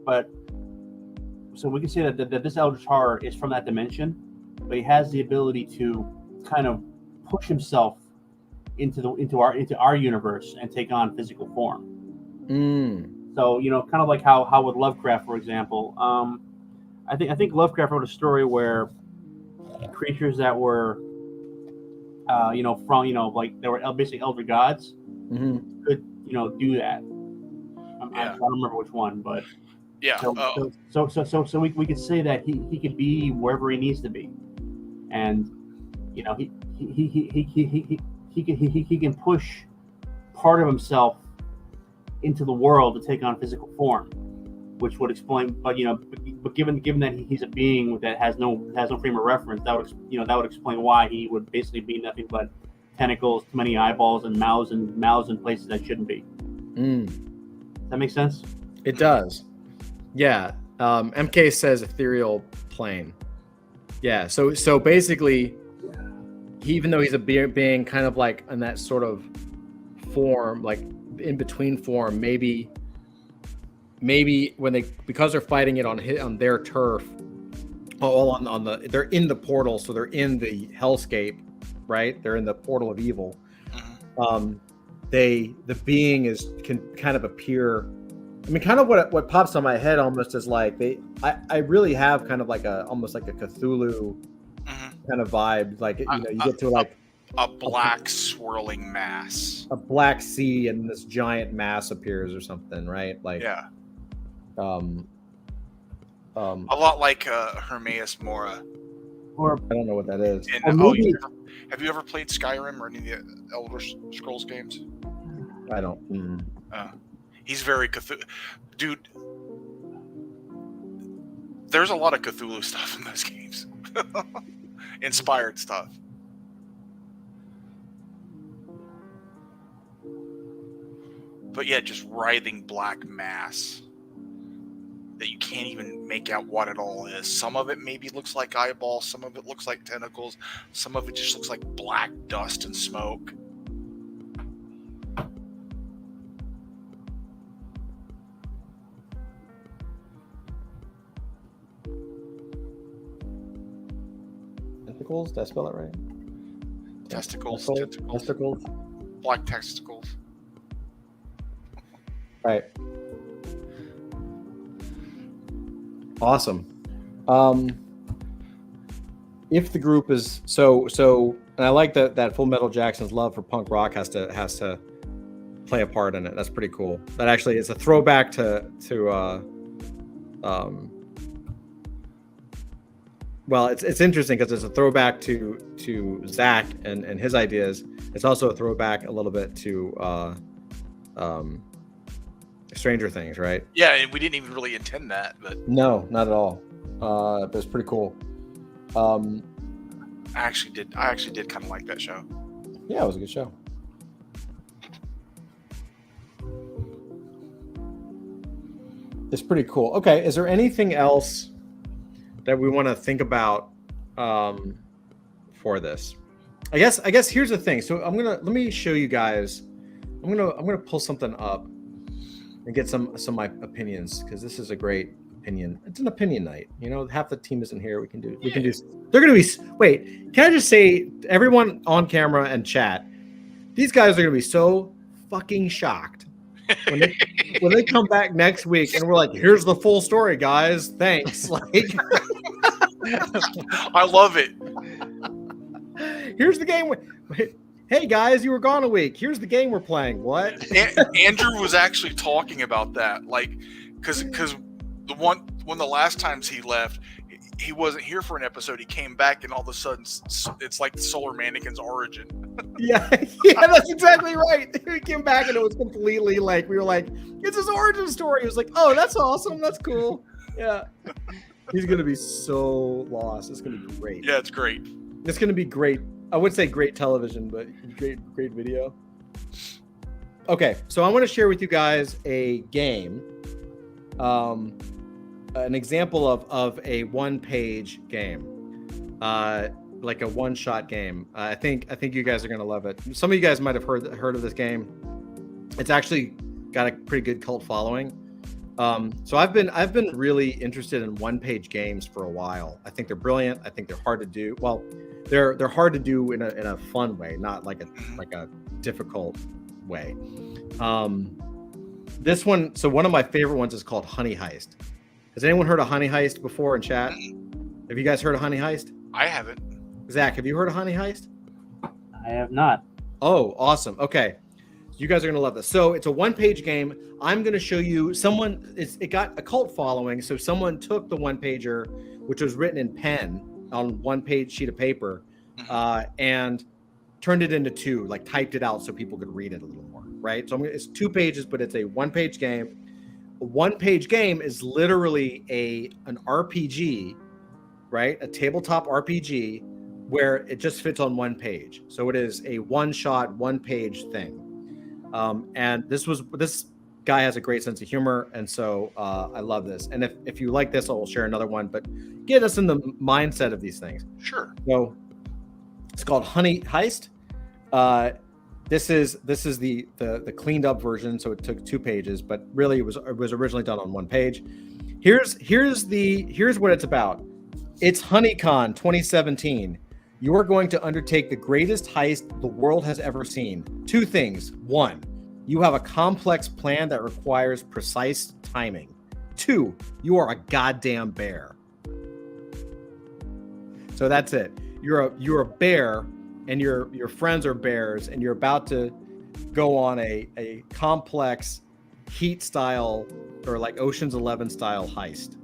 but so we can say that this Eldritch Horror is from that dimension, but he has the ability to kind of push himself into our universe and take on physical form. So, you know, kind of like how with Lovecraft, for example, I think Lovecraft wrote a story where creatures that were, like they were basically elder gods, could, you know, do that. I don't remember which one, but yeah. So we could say that he could be wherever he needs to be, and you know he can push part of himself into the world to take on physical form, which would explain. But given that he's a being that has no frame of reference, that would explain why he would basically be nothing but tentacles, too many eyeballs, and mouths in places that shouldn't be. Does that make sense? It does. Yeah. MK says ethereal plane. Yeah. So basically, even though he's a being kind of like in that sort of form, like in between form, maybe when because they're fighting it on their turf, they're in the portal, so they're in the hellscape, right? They're in the portal of evil. The being can kind of appear. I mean, kind of what pops on my head almost is like I really have kind of like almost like a Cthulhu kind of vibe. Like, you get to like a black swirling mass, a black sea, and this giant mass appears or something, right? Like, yeah. A lot like Hermaeus Mora. Or I don't know what that is. And, have you ever played Skyrim or any of the Elder Scrolls games? I don't. He's very Cthulhu. Dude, there's a lot of Cthulhu stuff in those games. Inspired stuff. But yeah, just writhing black mass that you can't even make out what it all is. Some of it maybe looks like eyeballs, some of it looks like tentacles, some of it just looks like black dust and smoke. Testicles? Did I spell it right? Testicles. Testicles. Black testicles. Right. Awesome. If the group is so, and I like that Full Metal Jackson's love for punk rock has to play a part in it. That's pretty cool. That actually is a throwback to well, it's interesting because it's a throwback to Zach and his ideas. It's also a throwback a little bit to Stranger Things, right? Yeah, and we didn't even really intend that, but no, not at all. But it's pretty cool. I actually did kind of like that show. Yeah, it was a good show. It's pretty cool. Okay, is there anything else that we want to think about for this? I guess here's the thing. So let me show you guys. I'm gonna pull something up and get some of my opinions, because this is a great opinion. It's an opinion night. You know, half the team isn't here. We can do. They're gonna be. Wait, can I just say, everyone on camera and chat, these guys are gonna be so fucking shocked when they come back next week and we're like, here's the full story, guys. Thanks. Like, I love it. Here's the game. Hey guys, you were gone a week. Here's the game we're playing. What? Andrew was actually talking about that, like, because the last times he left, he wasn't here for an episode. He came back, and all of a sudden, it's like the Solar Mannequin's origin. Yeah, yeah, that's exactly right. He came back and it was completely like, we were like, it's his origin story. He was like, oh, that's awesome. That's cool. Yeah. He's going to be so lost. It's going to be great. Yeah, it's great. It's going to be great. I would say great television, but great video. Okay, so I want to share with you guys a game, an example of a one-page game, like a one-shot game. I think you guys are going to love it. Some of you guys might have heard of this game. It's actually got a pretty good cult following. So I've been really interested in one-page games for a while. I think they're brilliant. I think they're hard to do. Well, they're hard to do in a fun way, not like a difficult way. This one, so one of my favorite ones is called Honey Heist. Has anyone heard of Honey Heist before in chat? Have you guys heard of Honey Heist? I haven't. Zach, have you heard of Honey Heist? I have not. Oh, awesome. Okay. You guys are going to love this. So it's a one-page game. I'm going to show you it got a cult following. So someone took the one-pager, which was written in pen on one-page sheet of paper, and turned it into two, like typed it out so people could read it a little more, right? So it's 2 pages, but it's a one-page game. A one-page game is literally an RPG, right? A tabletop RPG where it just fits on one page. So it is a one-shot, one-page thing. And this guy has a great sense of humor, and so I love this. And if you like this, I will share another one. But get us in the mindset of these things. Sure. So it's called Honey Heist. This is the cleaned up version, so it took 2 pages, but really it was originally done on 1 page. Here's what it's about. It's HoneyCon 2017. You are going to undertake the greatest heist the world has ever seen. 2 things. 1, you have a complex plan that requires precise timing. 2, you are a goddamn bear. So that's it. You're a bear, and your friends are bears, and you're about to go on a complex Heat style or like Ocean's 11 style heist.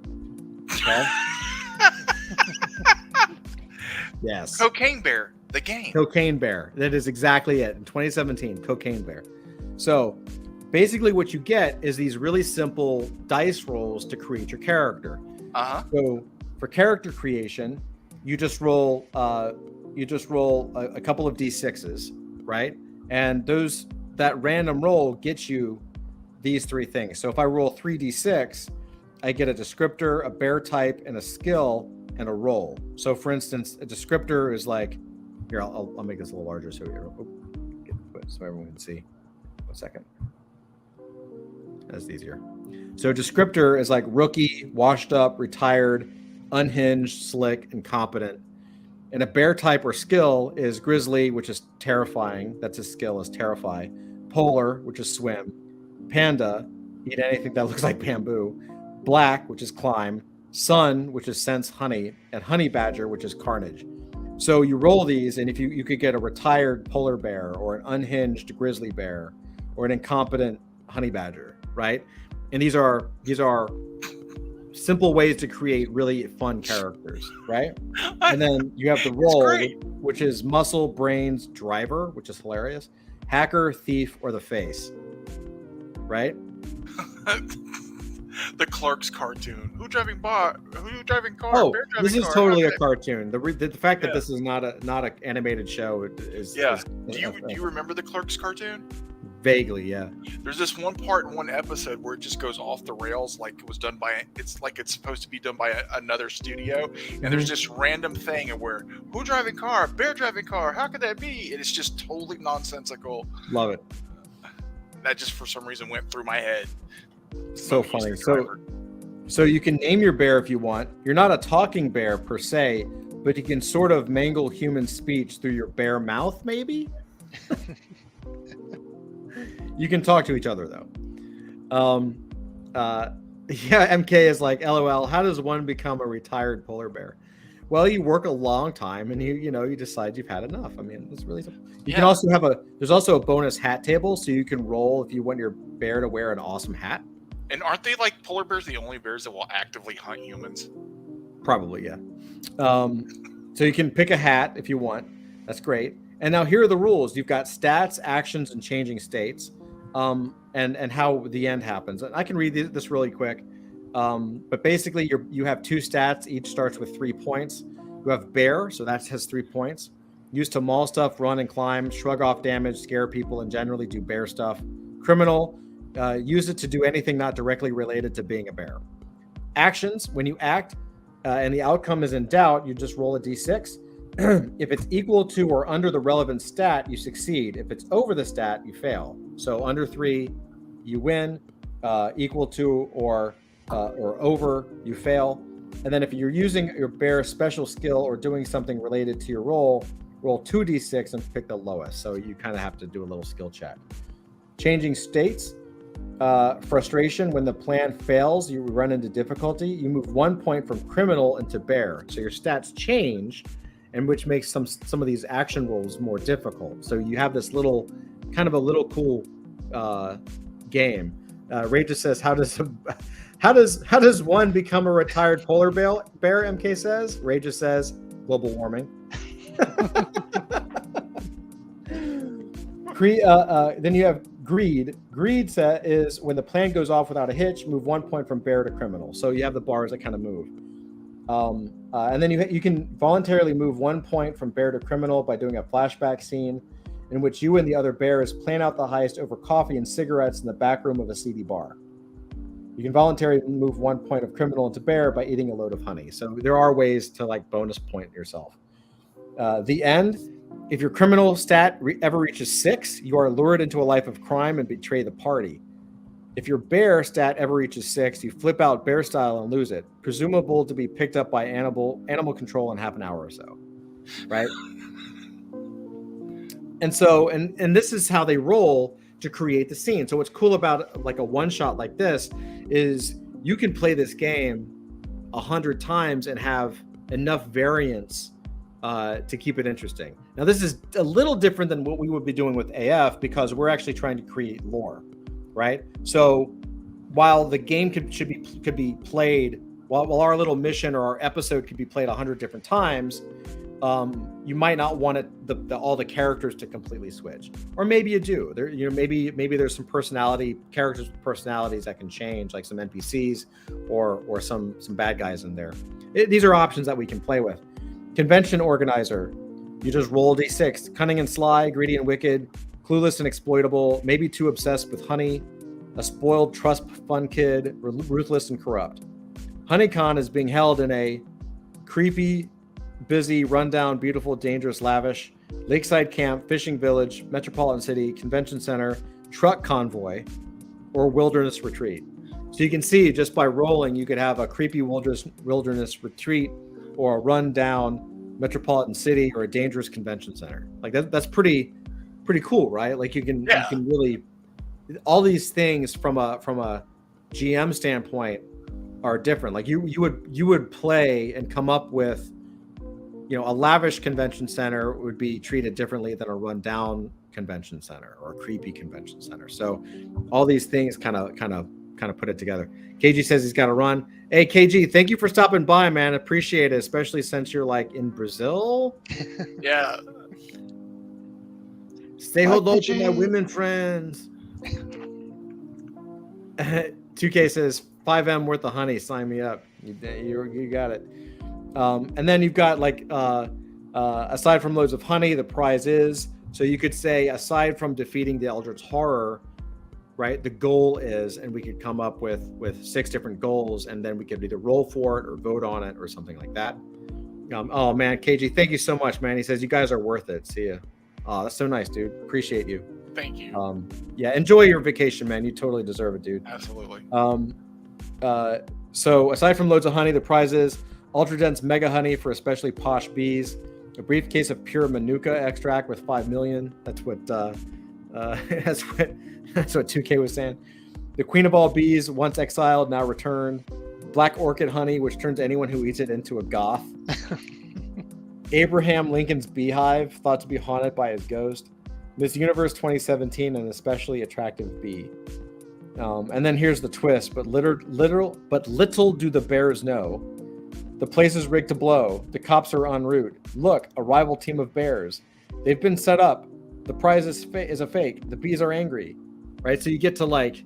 Okay? Yes. Cocaine Bear, the game. Cocaine Bear. That is exactly it. In 2017, Cocaine Bear. So basically what you get is these really simple dice rolls to create your character. So for character creation, you just roll a couple of D6s, right? And that random roll gets you these 3 things. So if I roll 3d6, I get a descriptor, a bear type, and a skill, and a roll. So for instance, a descriptor is like, here, I'll make this a little larger so everyone can see. 1 second. That's easier. So descriptor is like rookie, washed up, retired, unhinged, slick, and competent. And a bear type or skill is grizzly, which is terrifying. That's his skill, is terrify. Polar, which is swim. Panda, eat anything that looks like bamboo. Black, which is climb. Sun, which is sense honey. And honey badger, which is carnage. So you roll these, and if you could get a retired polar bear or an unhinged grizzly bear or an incompetent honey badger, right? And these are simple ways to create really fun characters, right? And then you have the roll, which is muscle, brains, driver, which is hilarious, hacker, thief, or the face, right? The Clark's cartoon. Who driving car? Oh, Bear driving this is car. totally a cartoon. The fact that this is not an animated show is Do you remember the Clark's cartoon? Vaguely, yeah. There's this one part in one episode where it just goes off the rails, like it was done by. It's like it's supposed to be done by another studio, and there's this random thing where who driving car? Bear driving car? How could that be? And it's just totally nonsensical. Love it. That just for some reason went through my head. So funny. So you can name your bear if you want. You're not a talking bear per se, but you can sort of mangle human speech through your bear mouth, maybe. You can talk to each other though. MK is like, LOL. How does one become a retired polar bear? Well, you work a long time, and you decide you've had enough. I mean, it's really simple. You can also there's also a bonus hat table, so you can roll if you want your bear to wear an awesome hat. And aren't they like polar bears the only bears that will actively hunt humans? Probably, yeah. So you can pick a hat if you want. That's great. And now here are the rules. You've got stats, actions, and changing states, and how the end happens. And I can read this really quick. But basically, you have 2 stats. Each starts with 3 points. You have bear, so that has 3 points. Used to maul stuff, run and climb, shrug off damage, scare people, and generally do bear stuff. Criminal, use it to do anything not directly related to being a bear. Actions, when you act and the outcome is in doubt, you just roll a d6. If it's equal to or under the relevant stat, you succeed. If it's over the stat, you fail. So under 3, you win. Equal to or over, you fail. And then if you're using your bear special skill or doing something related to your roll 2d6 and pick the lowest. So you kind of have to do a little skill check. Changing states. Frustration, when the plan fails, you run into difficulty. You move 1 point from criminal into bear. So your stats change, and which makes some of these action rolls more difficult. So you have this little cool game. Ray just says, how does one become a retired polar bear? MK says. Ray just says, global warming. Then you have greed. Greed is when the plan goes off without a hitch, move 1 point from bear to criminal. So you have the bars that kind of move. And then you can voluntarily move 1 point from bear to criminal by doing a flashback scene in which you and the other bears plan out the heist over coffee and cigarettes in the back room of a seedy bar. You can voluntarily move 1 point of criminal into bear by eating a load of honey. So there are ways to like bonus point yourself. The end. If your criminal stat ever reaches 6, you are lured into a life of crime and betray the party. If your bear stat ever reaches 6, you flip out bear style and lose it, presumable to be picked up by animal control in half an hour or so, right? And so, and this is how they roll to create the scene. So what's cool about like a one shot like this is you can play this game 100 times and have enough variance to keep it interesting. Now, this is a little different than what we would be doing with AF because we're actually trying to create lore, right? So while the game could be played, while our little mission or our episode could be played 100 different times, you might not want all the characters to completely switch, or maybe you do. Maybe there's some characters with personalities that can change, like some NPCs or some bad guys in there. These are options that we can play with. Convention organizer, you just roll d6. Cunning and sly, greedy and wicked, clueless and exploitable, maybe too obsessed with honey, a spoiled trust fund kid, ruthless and corrupt. HoneyCon is being held in a creepy, busy, rundown, beautiful, dangerous, lavish, lakeside camp, fishing village, metropolitan city, convention center, truck convoy, or wilderness retreat. So you can see just by rolling, you could have a creepy wilderness retreat or a rundown metropolitan city or a dangerous convention center. Like that's pretty cool, right? Like you can really, all these things from a GM standpoint are different. Like you would play and come up with, a lavish convention center would be treated differently than a rundown convention center or a creepy convention center. So all these things kind of put it together. KG says he's got to run. Hey, KG, thank you for stopping by, man. Appreciate it, especially since you're like in Brazil. Yeah. Say hello to my women friends. 2K says 5M worth of honey. Sign me up. You got it. And then you've got like aside from loads of honey, the prize is. So you could say aside from defeating the Eldritch Horror, right? The goal is, and we could come up with 6 different goals, and then we could either roll for it or vote on it or something like that. Oh man, KG, thank you so much, man. He says you guys are worth it. See ya. Oh, that's so nice, dude. Appreciate you. Thank you. Yeah, enjoy your vacation, man. You totally deserve it, dude. Absolutely. So aside from loads of honey, the prize is ultra dense mega honey for especially posh bees, a briefcase of pure manuka extract with 5 million. That's what that's what 2K was saying. The queen of all bees, once exiled, now returned. Black orchid honey, which turns anyone who eats it into a goth. Abraham Lincoln's beehive, thought to be haunted by his ghost. Miss Universe 2017, an especially attractive bee. And then here's the twist, but little do the bears know. The place is rigged to blow. The cops are en route. Look, a rival team of bears. They've been set up. The prize is a fake. The bees are angry, right? So you get to like,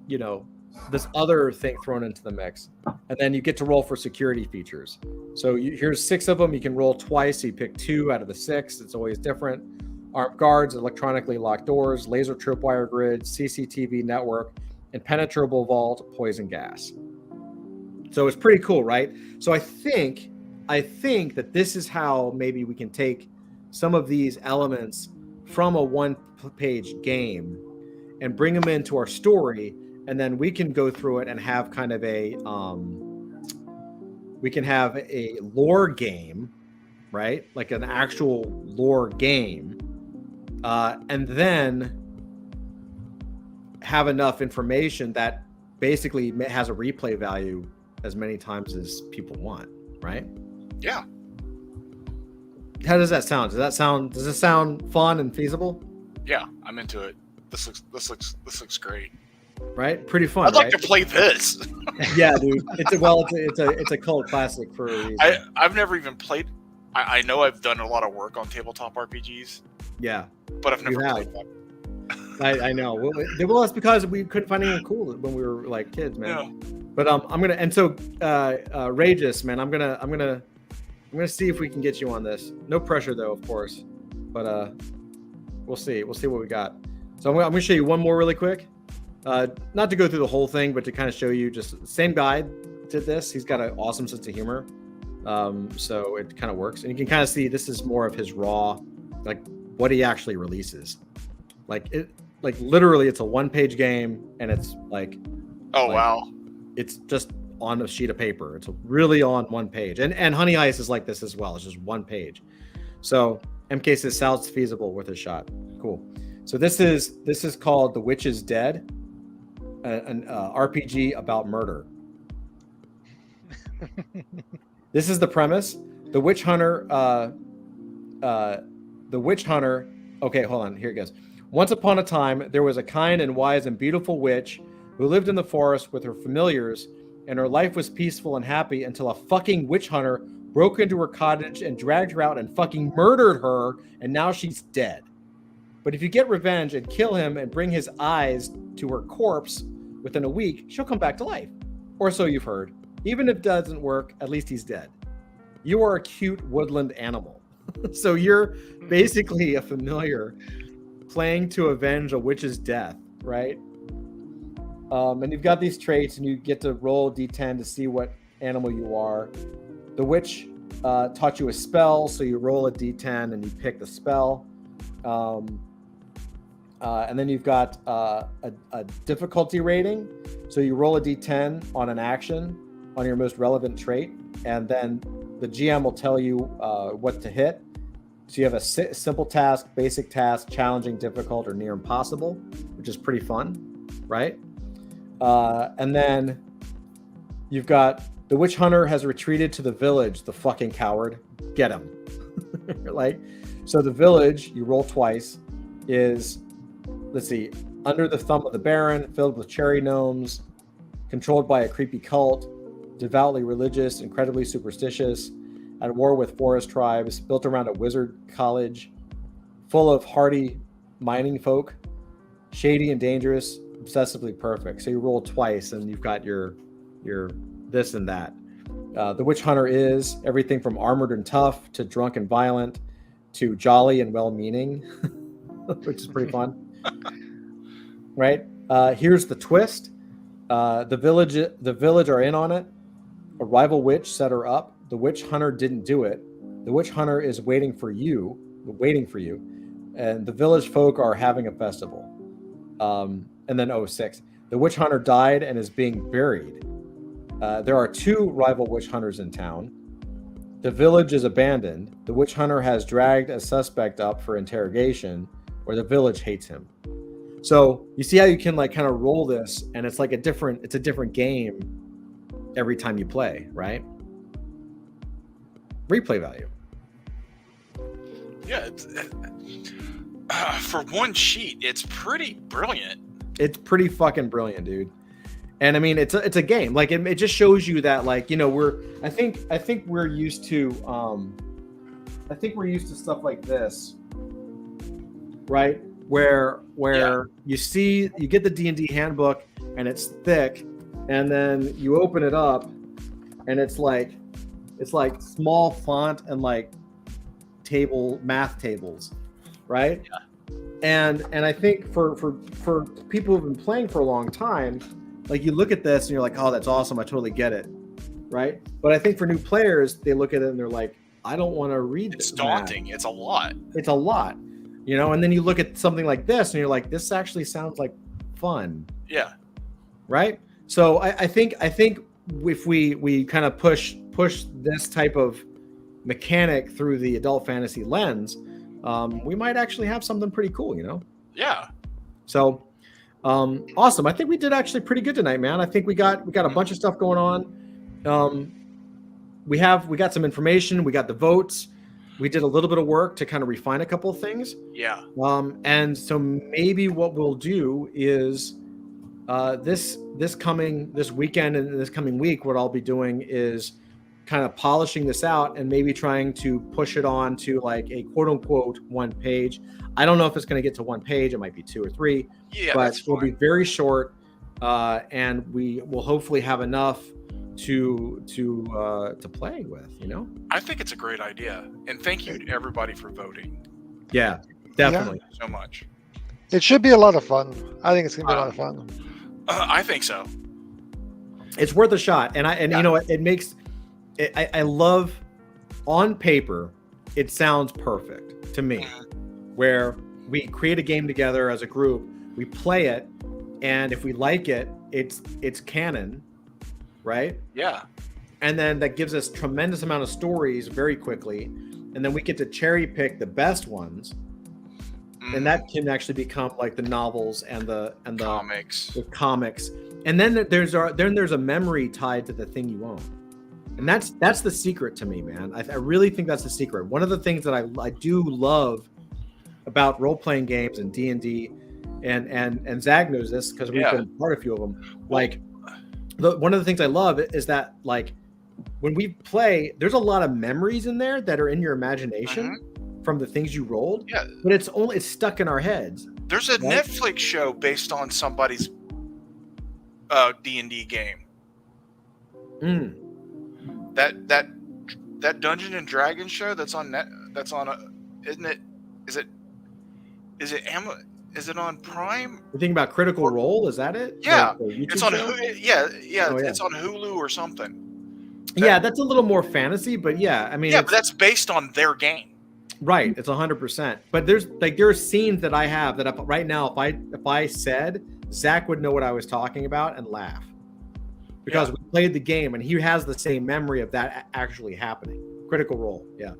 you know, this other thing thrown into the mix, and then you get to roll for security features. So here's 6 of them. You can roll twice. So you pick 2 out of the 6. It's always different. Armed guards, electronically locked doors, laser tripwire grids, CCTV network, impenetrable vault, poison gas. So it's pretty cool, right? So I think that this is how maybe we can take some of these elements from a one-page game and bring them into our story, and then we can go through it and have kind of a lore game, right? Like an actual lore game, and then have enough information that basically has a replay value as many times as people want, right? Yeah. How does that sound? Does it sound fun and feasible? Yeah, I'm into it. This looks great. Right? Pretty fun. I'd like right? to play this. Yeah, dude. It's a cult classic for a reason. I've never even played. I know I've done a lot of work on tabletop RPGs. Yeah, but I've never played one. I know. Well, that's because we couldn't find anything cool when we were like kids, man. Yeah. But I'm gonna, and so Rageous, man, I'm gonna see if we can get you on this. No pressure though, of course. But we'll see what we got. So I'm gonna show you one more really quick. Not to go through the whole thing, but to kind of show you just the same guy did this. He's got an awesome sense of humor. So it kind of works. And you can kind of see this is more of his raw, like what he actually releases. Like literally it's a 1-page game and it's like, wow. It's just on a sheet of paper. It's really on 1 page. And Honey Heist is like this as well. It's just 1 page. So MK says sounds feasible, worth a shot. Cool. So this is called The Witch is Dead, an RPG about murder. This is the premise. The witch hunter. Okay, hold on. Here it goes. Once upon a time, there was a kind and wise and beautiful witch who lived in the forest with her familiars, and her life was peaceful and happy until a fucking witch hunter broke into her cottage and dragged her out and fucking murdered her, and now she's dead. But if you get revenge and kill him and bring his eyes to her corpse within a week, she'll come back to life. Or so you've heard. Even if it doesn't work, at least he's dead. You are a cute woodland animal. So you're basically a familiar playing to avenge a witch's death, right? And you've got these traits, and you get to roll a d10 to see what animal you are. The witch taught you a spell, so you roll a d10 and you pick the spell. And then you've got a difficulty rating, so you roll a d10 on an action on your most relevant trait, and then the GM will tell you what to hit. So you have a simple task, basic task, challenging, difficult, or near impossible, which is pretty fun, right? And then you've got the witch hunter has retreated to the village, the fucking coward. Get him. So the village, you roll twice, is, let's see, under the thumb of the Baron, filled with cherry gnomes, controlled by a creepy cult, devoutly religious, incredibly superstitious, at war with forest tribes, built around a wizard college, full of hardy mining folk, shady and dangerous, obsessively perfect. So you roll twice and you've got your this and that. The witch hunter is everything from armored and tough to drunk and violent to jolly and well-meaning, which is pretty fun. Right? Here's the twist. The village are in on it. A rival witch set her up. The witch hunter didn't do it. The witch hunter is waiting for you, and the village folk are having a festival. And then 06. The witch hunter died and is being buried. There are 2 rival witch hunters in town. The village is abandoned. The witch hunter has dragged a suspect up for interrogation, or the village hates him. So you see how you can like kind of roll this, and it's like a different game every time you play, right? Replay value. Yeah, for one sheet, it's pretty brilliant. It's pretty fucking brilliant, dude. And I mean, it's a game. Like it just shows you that, like, you know, I think we're used to stuff like this, right? Where you get the D&D handbook and it's thick, and then you open it up and it's like small font and like math tables, right? Yeah. And I think for people who've been playing for a long time, like you look at this and you're like, oh, that's awesome, I totally get it, right? But I think for new players, they look at it and they're like, I don't want to read this. It's daunting. It's a lot. It's a lot, you know. And then you look at something like this and you're like, this actually sounds like fun. Yeah. Right. So I think if we kind of push this type of mechanic through the adult fantasy lens, we might actually have something pretty cool, you know? Yeah. So awesome. I think we did actually pretty good tonight, man. I think we got a bunch of stuff going on. We got some information. We got the votes. We did a little bit of work to kind of refine a couple of things. Yeah. And so maybe what we'll do is this weekend and this coming week, what I'll be doing is kind of polishing this out and maybe trying to push it on to like a quote unquote 1 page. I don't know if it's going to get to 1 page. It might be 2 or 3. Yeah, but we'll be very short, and we will hopefully have enough to play with, you know. I think it's a great idea, and thank you to everybody for voting. Yeah, definitely. So much. It should be a lot of fun. I think it's gonna be a lot of fun. I think so. It's worth a shot, and you know, it makes. I love, on paper, it sounds perfect to me, where we create a game together as a group, we play it, and if we like it, it's canon, right? Yeah. And then that gives us tremendous amount of stories very quickly, and then we get to cherry pick the best ones, and that can actually become like the novels and the comics, and then there's a memory tied to the thing you own. And that's the secret to me, man. I really think that's the secret. One of the things that I do love about role-playing games and D&D, and Zag knows this because we've been part of a few of them. Like, one of the things I love is that, like, when we play, there's a lot of memories in there that are in your imagination from the things you rolled. Yeah. But it's stuck in our heads. There's a Netflix show based on somebody's D&D game. That Dungeon and Dragons show that's on is it on Prime? You're thinking about Critical Role, is that it? Yeah. It's on It's on Hulu or something. Yeah, that's a little more fantasy, but yeah, I mean, but that's based on their game. Right, it's 100%. But there are scenes that I have that right now, if I said, Zach would know what I was talking about and laugh. Because we played the game and he has the same memory of that actually happening. Critical Role, yeah.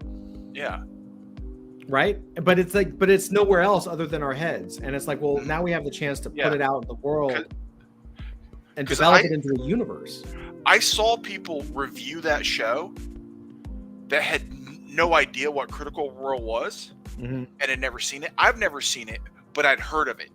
Yeah. Right? But it's nowhere else other than our heads. And it's like, well, now we have the chance to put it out in the world and develop it into a universe. I saw people review that show that had no idea what Critical Role was and had never seen it. I've never seen it, but I'd heard of it.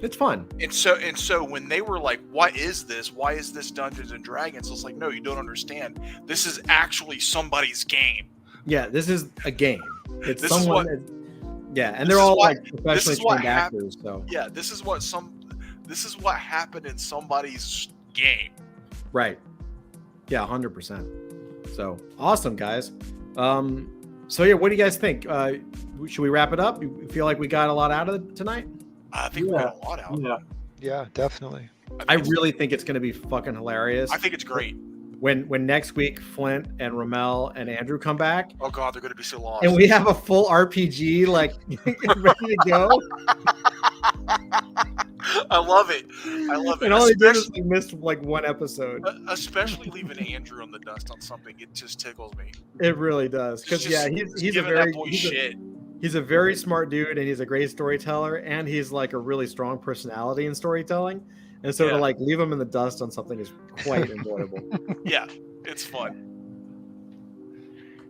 It's fun. And so when they were like, what is this? Why is this Dungeons and Dragons? It's like, no, you don't understand. This is actually somebody's game. Yeah, this is a game. It's this someone. And they're all like professionally trained actors. So yeah, this is what happened in somebody's game. Right. Yeah, 100%. So awesome, guys. So yeah, what do you guys think? Should we wrap it up? You feel like we got a lot out of it tonight? I think we got a lot out. Yeah, definitely. I really think it's going to be fucking hilarious. I think it's great. When next week Flint and Ramel and Andrew come back. Oh God, they're going to be so lost. And we have a full RPG like ready to go. I love it. And all they did is we missed like one episode. Especially leaving Andrew on the dust on something, it just tickles me. It really does. Because he's a very smart dude, and he's a great storyteller, and he's like a really strong personality in storytelling. And so to like leave him in the dust on something is quite enjoyable. Yeah, it's fun.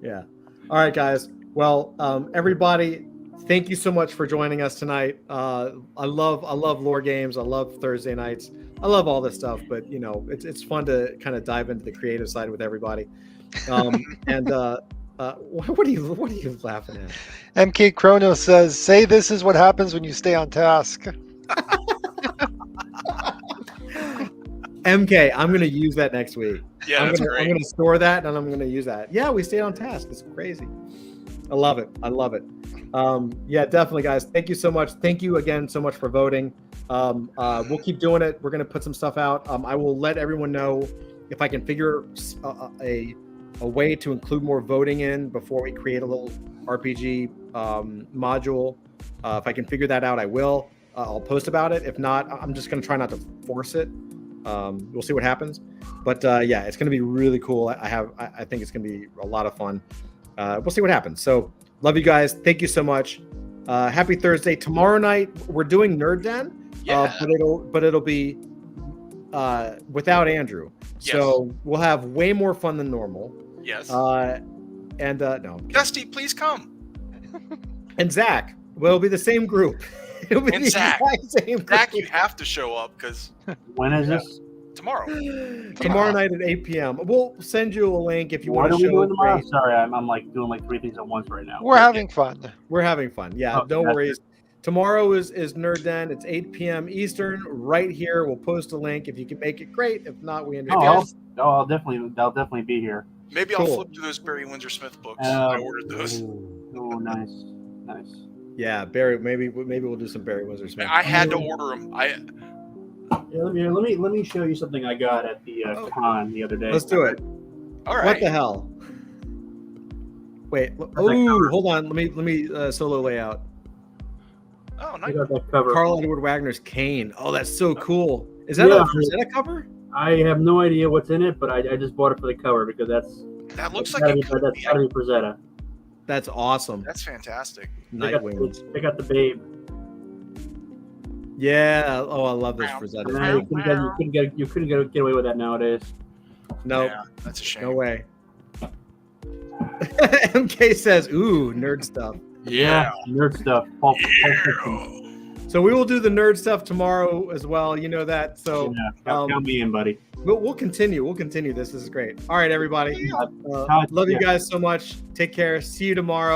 Yeah. All right, guys. Well, everybody, thank you so much for joining us tonight. I love lore games. I love Thursday nights. I love all this stuff, but you know, it's fun to kind of dive into the creative side with everybody. And what are you laughing at? MK Chrono says, "Say this is what happens when you stay on task." MK, I'm gonna use that next week. Yeah, I'm that's gonna, great. I'm gonna store that and I'm gonna use that. Yeah, we stayed on task. It's crazy. I love it. Yeah, definitely, guys. Thank you so much. Thank you again so much for voting. We'll keep doing it. We're gonna put some stuff out. I will let everyone know if I can figure a way to include more voting in before we create a little RPG module. If I can figure that out, I will. I'll post about it. If not, I'm just gonna try not to force it. We'll see what happens. But yeah, it's gonna be really cool. I think it's gonna be a lot of fun. We'll see what happens. So love you guys. Thank you so much. Happy Thursday. Tomorrow night we're doing Nerd Den, Yeah. but it'll be without Andrew. Yes. So we'll have way more fun than normal. Yes. No. Dusty, please come. And Zach. Well, it'll be the same group. It'll be And the Zach. exact same group. Zach, you have to show up because When is this? tomorrow. Tomorrow night at 8 p.m. We'll send you a link if you What want are to we show. doing tomorrow? Great. Sorry, I'm like doing like 3 things at once right now. We're having fun. We're having fun. Yeah, Oh, no that's worries. Tomorrow is Nerd Den. It's 8 p.m. Eastern right here. We'll post a link. If you can make it, great. If not, we understand. I'll definitely be here. Maybe I'll Cool. flip through those Barry Windsor Smith books. I ordered those. Oh, nice. Yeah, Barry. Maybe we'll do some Barry Windsor Smith. I had to order them. Yeah, let me show you something I got at the con the other day. Let's do it. All right. What the hell? Wait. Oh, hold on. Let me solo layout. Oh, I nice. got that cover. Carl Edward Wagner's Kane. Oh, that's so cool. Is that Yeah. a cover? I have no idea what's in it, but I just bought it for the cover because that looks like it that's could be. gotta be Frazetta. That's awesome. That's fantastic. Nightwings. They got the babe. Yeah. Oh, I love this Wow. Frazetta. Yeah, you couldn't get away with that nowadays. No, Yeah, that's a shame. no way. MK says, "Ooh, nerd stuff." Yeah. Nerd stuff. Pulp Fiction. So we will do the nerd stuff tomorrow as well. You know that. So Yeah, count me in, buddy. we'll continue. We'll continue. This is great. All right, everybody. Love you guys so much. Take care. See you tomorrow.